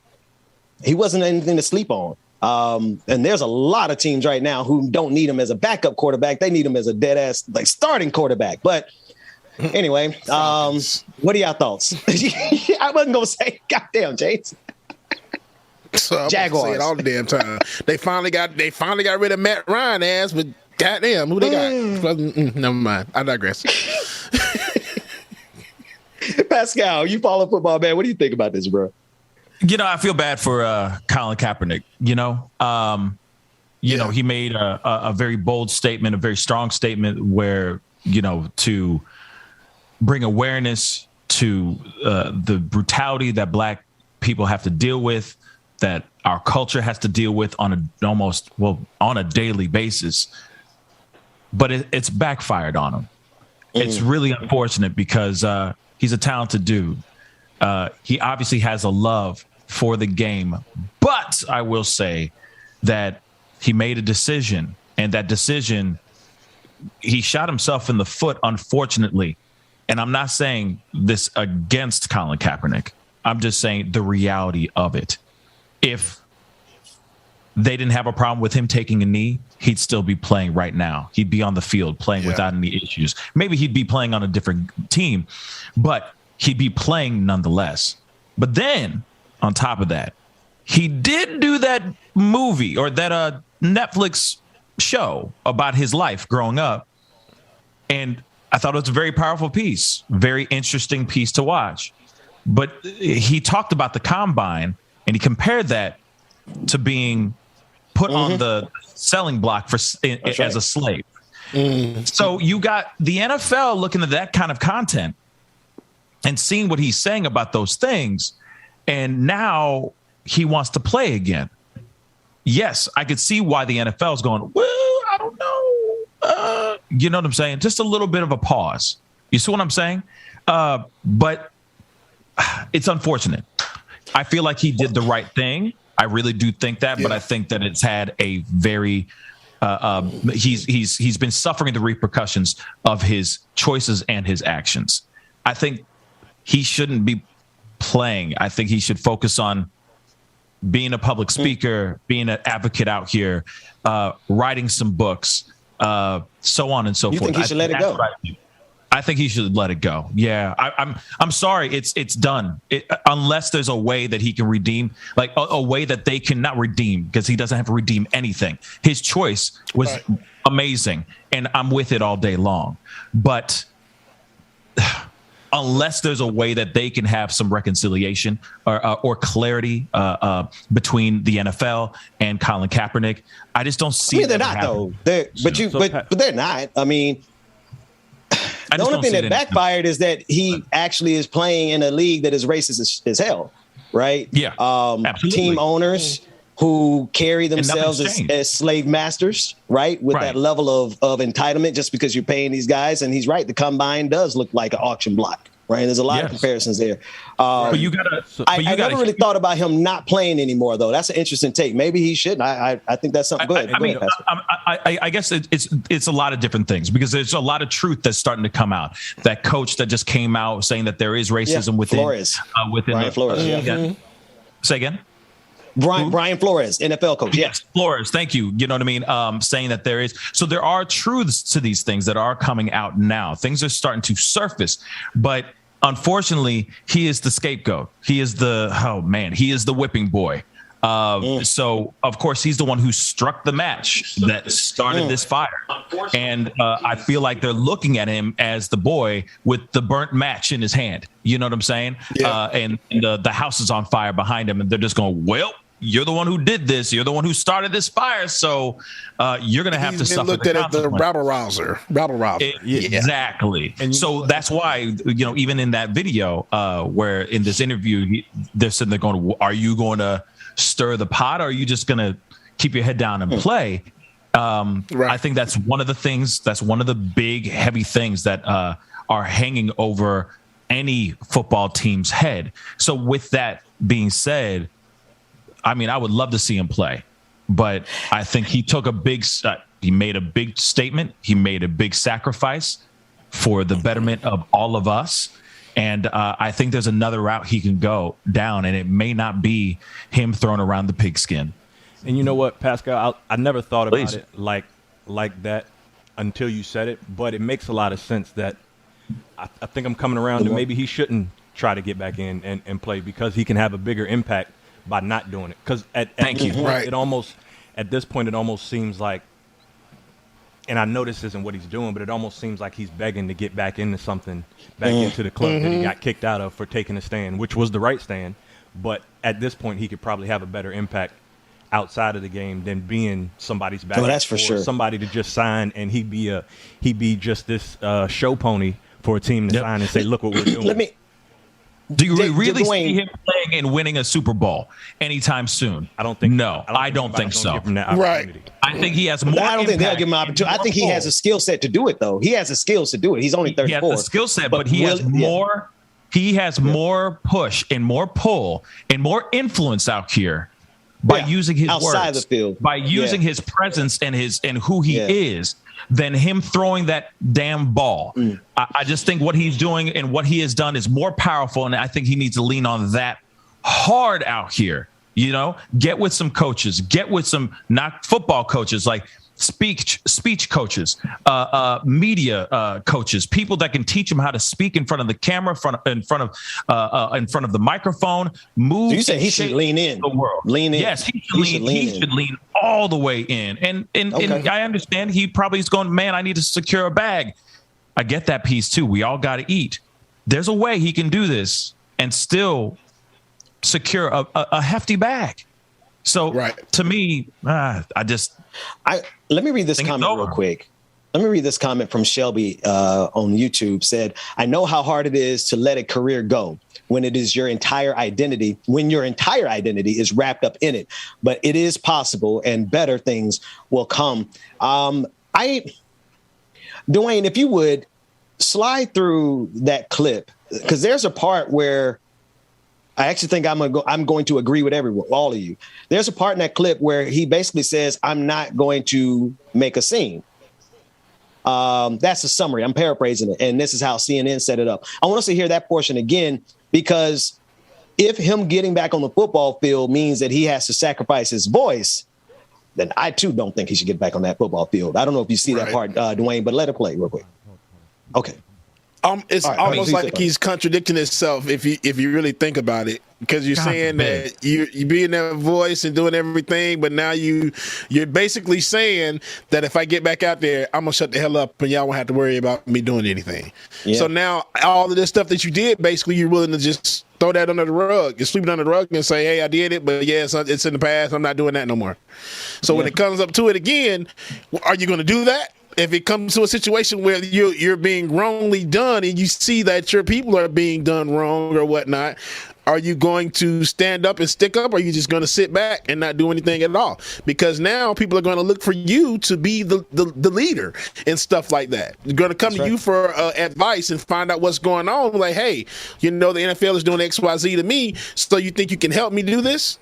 he wasn't anything to sleep on. And there's a lot of teams right now who don't need him as a backup quarterback. They need him as a dead ass, starting quarterback. But anyway, what are y'all thoughts? I wasn't going to say, goddamn, James. So Jaguars. Say it all the damn time. They finally got rid of Matt Ryan ass, but goddamn, who they got? Never mind. I digress. Pascal, you follow football, man. What do you think about this, bro? I feel bad for Colin Kaepernick. He made a very bold statement, a very strong statement where, to bring awareness to the brutality that Black people have to deal with, that our culture has to deal with on a daily basis. But it's backfired on him. It's really unfortunate because he's a talented dude. He obviously has a love for the game, but I will say that he made a decision, and that decision, he shot himself in the foot, unfortunately. And I'm not saying this against Colin Kaepernick. I'm just saying the reality of it. If they didn't have a problem with him taking a knee, he'd still be playing right now. He'd be on the field playing without any issues. Maybe he'd be playing on a different team, but he'd be playing nonetheless. But then on top of that, he did do that movie or that Netflix show about his life growing up. And I thought it was a very powerful piece, very interesting piece to watch. But he talked about the combine and he compared that to being put on the selling block as a slave. So you got the NFL looking at that kind of content and seeing what he's saying about those things. And now he wants to play again. Yes, I could see why the NFL is going, well, I don't know. You know what I'm saying? Just a little bit of a pause. You see what I'm saying? But it's unfortunate. I feel like he did the right thing. I really do think that, but I think that it's had a very he's been suffering the repercussions of his choices and his actions. I think he shouldn't be playing. I think he should focus on being a public speaker, being an advocate out here, writing some books, so on and so forth. You think he should let it go? I think he should let it go. Yeah, I'm sorry. It's done. Unless there's a way that he can redeem, like a way that they cannot redeem, because he doesn't have to redeem anything. His choice was amazing, and I'm with it all day long. But unless there's a way that they can have some reconciliation or clarity between the NFL and Colin Kaepernick, I just don't see. They're not though. But they're not. I mean. The only thing that backfired is that he actually is playing in a league that is racist as hell, right? Yeah, absolutely. Team owners who carry themselves as slave masters, right? With that level of entitlement just because you're paying these guys. And he's right. The combine does look like an auction block, right? There's a lot of comparisons there. But you gotta. I never really thought about him not playing anymore, though. That's an interesting take. Maybe he shouldn't. I think that's something good. I guess it's a lot of different things, because there's a lot of truth that's starting to come out. That coach that just came out saying that there is racism within Flores. Brian Flores. Say again. Brian Flores, NFL coach. Yes, Flores. Thank you. You know what I mean? Saying that there is. So there are truths to these things that are coming out now. Things are starting to surface, but unfortunately, he is the scapegoat. He is he is the whipping boy. So, of course, he's the one who struck the match that started this fire. And I feel like they're looking at him as the boy with the burnt match in his hand. You know what I'm saying? Yeah. And the house is on fire behind him. And they're just going, well, you're the one who did this. You're the one who started this fire. So you're going to have to suffer looked at the rabble rouser. Exactly. And so that's why, even in that video where in this interview, they're sitting there going, are you going to stir the pot, or are you just going to keep your head down and play? I think that's one of the things, that's one of the big, heavy things that are hanging over any football team's head. So with that being said, I mean, I would love to see him play, but I think he took he made a big statement. He made a big sacrifice for the betterment of all of us. And I think there's another route he can go down, and it may not be him throwing around the pigskin. And you know what, Pascal, I never thought about it like that until you said it, but it makes a lot of sense that I think I'm coming around to maybe he shouldn't try to get back in and play, because he can have a bigger impact by not doing it. Because at this point, it almost seems like, and I know this isn't what he's doing, but it almost seems like he's begging to get back into something, back into the club that he got kicked out of for taking a stand, which was the right stand. But at this point, he could probably have a better impact outside of the game than being somebody's back. Oh, that's for sure. Somebody to just sign, and he'd be just this show pony for a team to sign and say, look what we're doing. Do you really see him playing and winning a Super Bowl anytime soon? I don't think. No, I don't think so. Right. I think he has more. I don't think they'll give him an opportunity. I think he has a skill set to do it, though. He has the skills to do it. He's only 34. He has the skill set, but he has more. He has more push and more pull and more influence out here by using his outside words, the field, by using his presence and who he is, than him throwing that damn ball. I just think what he's doing and what he has done is more powerful, and I think he needs to lean on that hard out here. Get with some coaches, get with some not football coaches, like speech coaches, media coaches, people that can teach him how to speak in front of the camera, in front of the microphone. Move. So you said he should lean in. The world. Lean in. Yes, he should lean all the way in. And I understand he probably is going, man, I need to secure a bag. I get that piece too. We all got to eat. There's a way he can do this and still secure a hefty bag. So to me, let me read this comment real quick. Let me read this comment from Shelby on YouTube. Said, I know how hard it is to let a career go when it is your entire identity, when your entire identity is wrapped up in it, but it is possible and better things will come. Dwayne, if you would slide through that clip, because there's a part where I actually think I'm going to agree with all of you. There's a part in that clip where he basically says, I'm not going to make a scene. That's a summary. I'm paraphrasing it. And this is how CNN set it up. I want us to hear that portion again, because if him getting back on the football field means that he has to sacrifice his voice, then I too don't think he should get back on that football field. I don't know if you see that part, Dwayne, but let it play real quick. Okay. It's almost like he's contradicting himself if you really think about it, because you're saying that you being that voice and doing everything, but now you're basically saying that if I get back out there, I'm gonna shut the hell up and y'all won't have to worry about me doing anything. Yeah. So now all of this stuff that you did, basically you're willing to just throw that under the rug. You're sweeping under the rug and say, hey, I did it, but yeah, it's in the past. I'm not doing that no more. So when it comes up to it again, are you gonna do that? If it comes to a situation where you're being wrongly done and you see that your people are being done wrong or whatnot, are you going to stand up and stick up, or are you just going to sit back and not do anything at all? Because now people are going to look for you to be the leader and stuff like that. They're going to come to you for advice and find out what's going on. Like, hey, the NFL is doing X, Y, Z to me, so you think you can help me do this?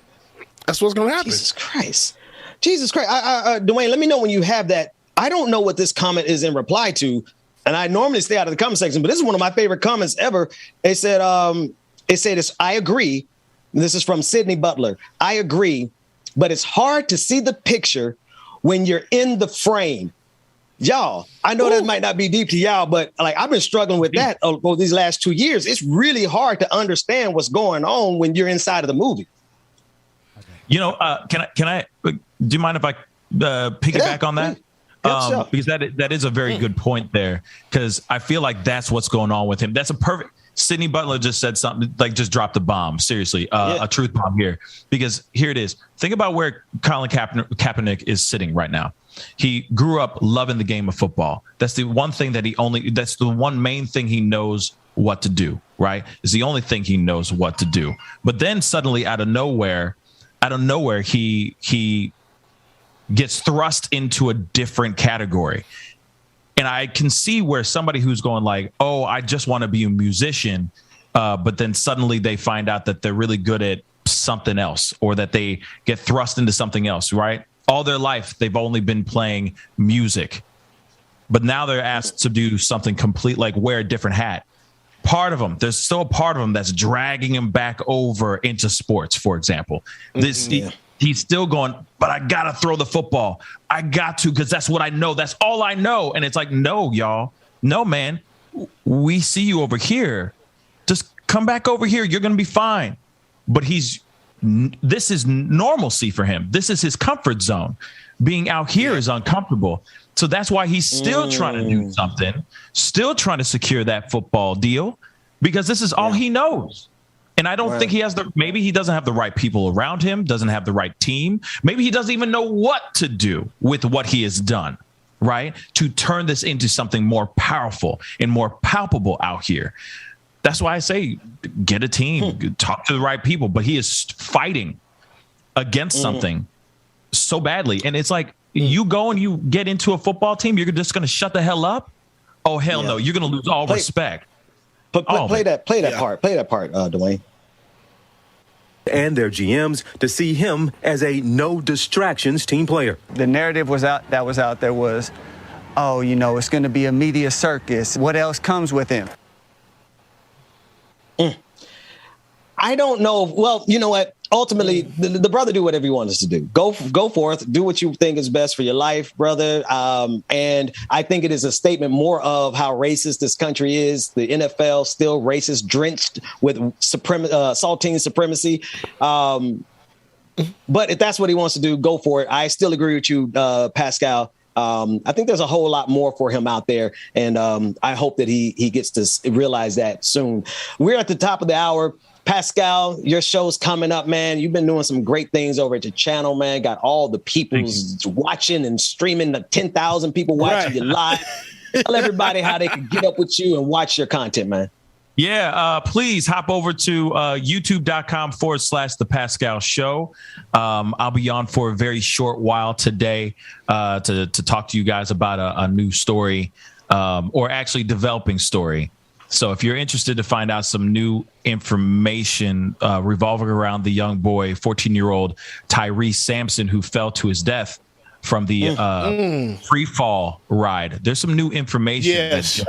That's what's going to happen. Jesus Christ. Dwayne, let me know when you have that. I don't know what this comment is in reply to, and I normally stay out of the comment section, but this is one of my favorite comments ever. It said, I agree. This is from Sydney Butler. I agree, but it's hard to see the picture when you're in the frame. Y'all, I know that might not be deep to y'all, but like I've been struggling with that over these last 2 years. It's really hard to understand what's going on when you're inside of the movie. Can I? Do you mind if I piggyback on that? Because that is a very good point there, because I feel like that's what's going on with him. That's a perfect. Sydney Butler just said something, like just dropped a bomb. Seriously, a truth bomb here, because here it is. Think about where Colin Kaepernick is sitting right now. He grew up loving the game of football. That's the one thing that's the one main thing he knows what to do, right? It's the only thing he knows what to do. But then suddenly out of nowhere, he gets thrust into a different category. And I can see where somebody who's going like, oh, I just want to be a musician. But then suddenly they find out that they're really good at something else, or that they get thrust into something else, right? All their life, they've only been playing music. But now they're asked to do something complete, like wear a different hat. There's still a part of him that's dragging him back over into sports, for example. He's still going, but I got to throw the football. I got to, because that's what I know. That's all I know. And it's like, no, y'all. No, man. We see you over here. Just come back over here. You're going to be fine. But this is normalcy for him. This is his comfort zone. Being out here is uncomfortable. So that's why he's still trying to do something, still trying to secure that football deal, because this is all he knows. And I don't think maybe he doesn't have the right people around him, doesn't have the right team. Maybe he doesn't even know what to do with what he has done, right? To turn this into something more powerful and more palpable out here. That's why I say get a team, talk to the right people. But he is fighting against something so badly. And it's like you go and you get into a football team, you're just going to shut the hell up? Oh, hell no. You're going to lose all respect. But play that part, Dwayne. And their GMs to see him as a no distractions team player. The narrative was out there was, oh, it's going to be a media circus. What else comes with him? I don't know. Well, you know what? Ultimately, the brother do whatever he wants to do. Go forth, do what you think is best for your life, brother. And I think it is a statement more of how racist this country is. The NFL still racist, drenched with saltine supremacy. But if that's what he wants to do, go for it. I still agree with you, Pascal. I think there's a whole lot more for him out there, and I hope that he gets to realize that soon. We're at the top of the hour. Pascal, your show's coming up, man. You've been doing some great things over at your channel, man. Got all the people watching and streaming, the 10,000 people watching you live. Tell everybody how they can get up with you and watch your content, man. Yeah, please hop over to youtube.com/The Pascal Show. I'll be on for a very short while today to talk to you guys about a new story, or actually developing story. So if you're interested to find out some new information revolving around the young boy, 14-year-old Tyrese Sampson, who fell to his death from the free fall ride, there's some new information that just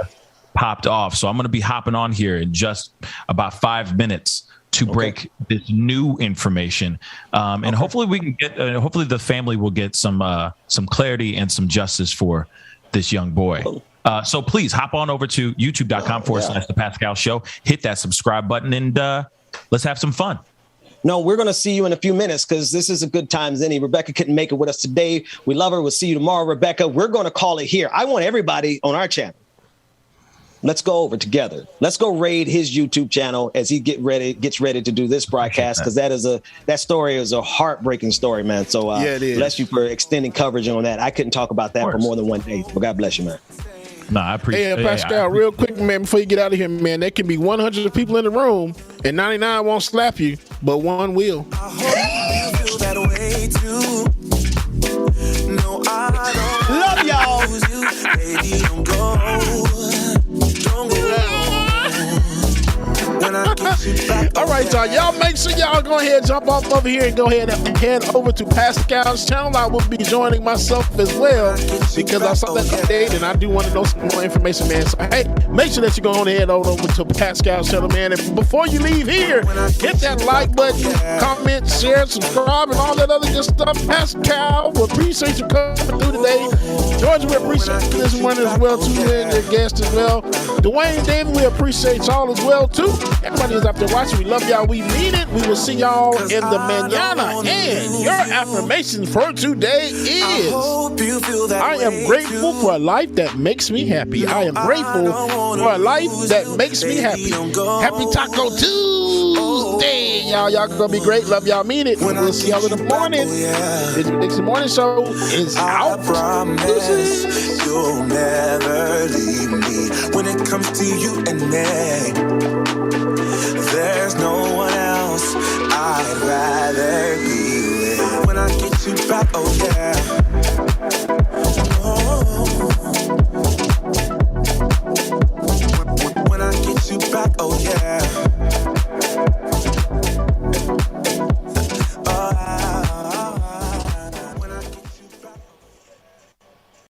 popped off. So I'm going to be hopping on here in just about 5 minutes to break this new information, and hopefully we can get. Hopefully the family will get some clarity and some justice for this young boy. So please hop on over to youtube.com/The Pascal Show. Hit that subscribe button and let's have some fun. No, we're going to see you in a few minutes because this is a good time as any. Rebecca couldn't make it with us today. We love her. We'll see you tomorrow, Rebecca. We're going to call it here. I want everybody on our channel. Let's go over together. Let's go raid his YouTube channel as he gets ready to do this broadcast, because that story is a heartbreaking story, man. So it is. Bless you for extending coverage on that. I couldn't talk about that for more than one day. But God bless you, man. No, I appreciate it. Pascal, real quick, man, before you get out of here, man, there can be 100 people in the room and 99 won't slap you, but one will. Love y'all. All right, y'all make sure y'all go ahead, jump off over here and go ahead and head over to Pascal's channel. I will be joining myself as well because I saw that update and I do want to know some more information, man. So hey, make sure that you go on and head over to Pascal's channel, man. And before you leave here, hit that like button, comment, share, subscribe, and all that other good stuff. Pascal, we appreciate you coming through today. George, we appreciate you this morning as well, too, and your guest as well. Dwayne, David, we appreciate y'all as well, too. Everybody is out there watching. We love y'all. We mean it. We will see y'all in the mañana. And your affirmation for today is, I am grateful for a life that makes me happy. I am grateful for a life that makes me happy. Happy Taco Tuesday. Y'all gonna be great. Love y'all. Mean it. We'll see y'all in the morning. Benjamin Dixon Morning Show is out. I promise you'll never leave me when it comes to you and me. There's no one else I'd rather be with. When I get you back, oh yeah.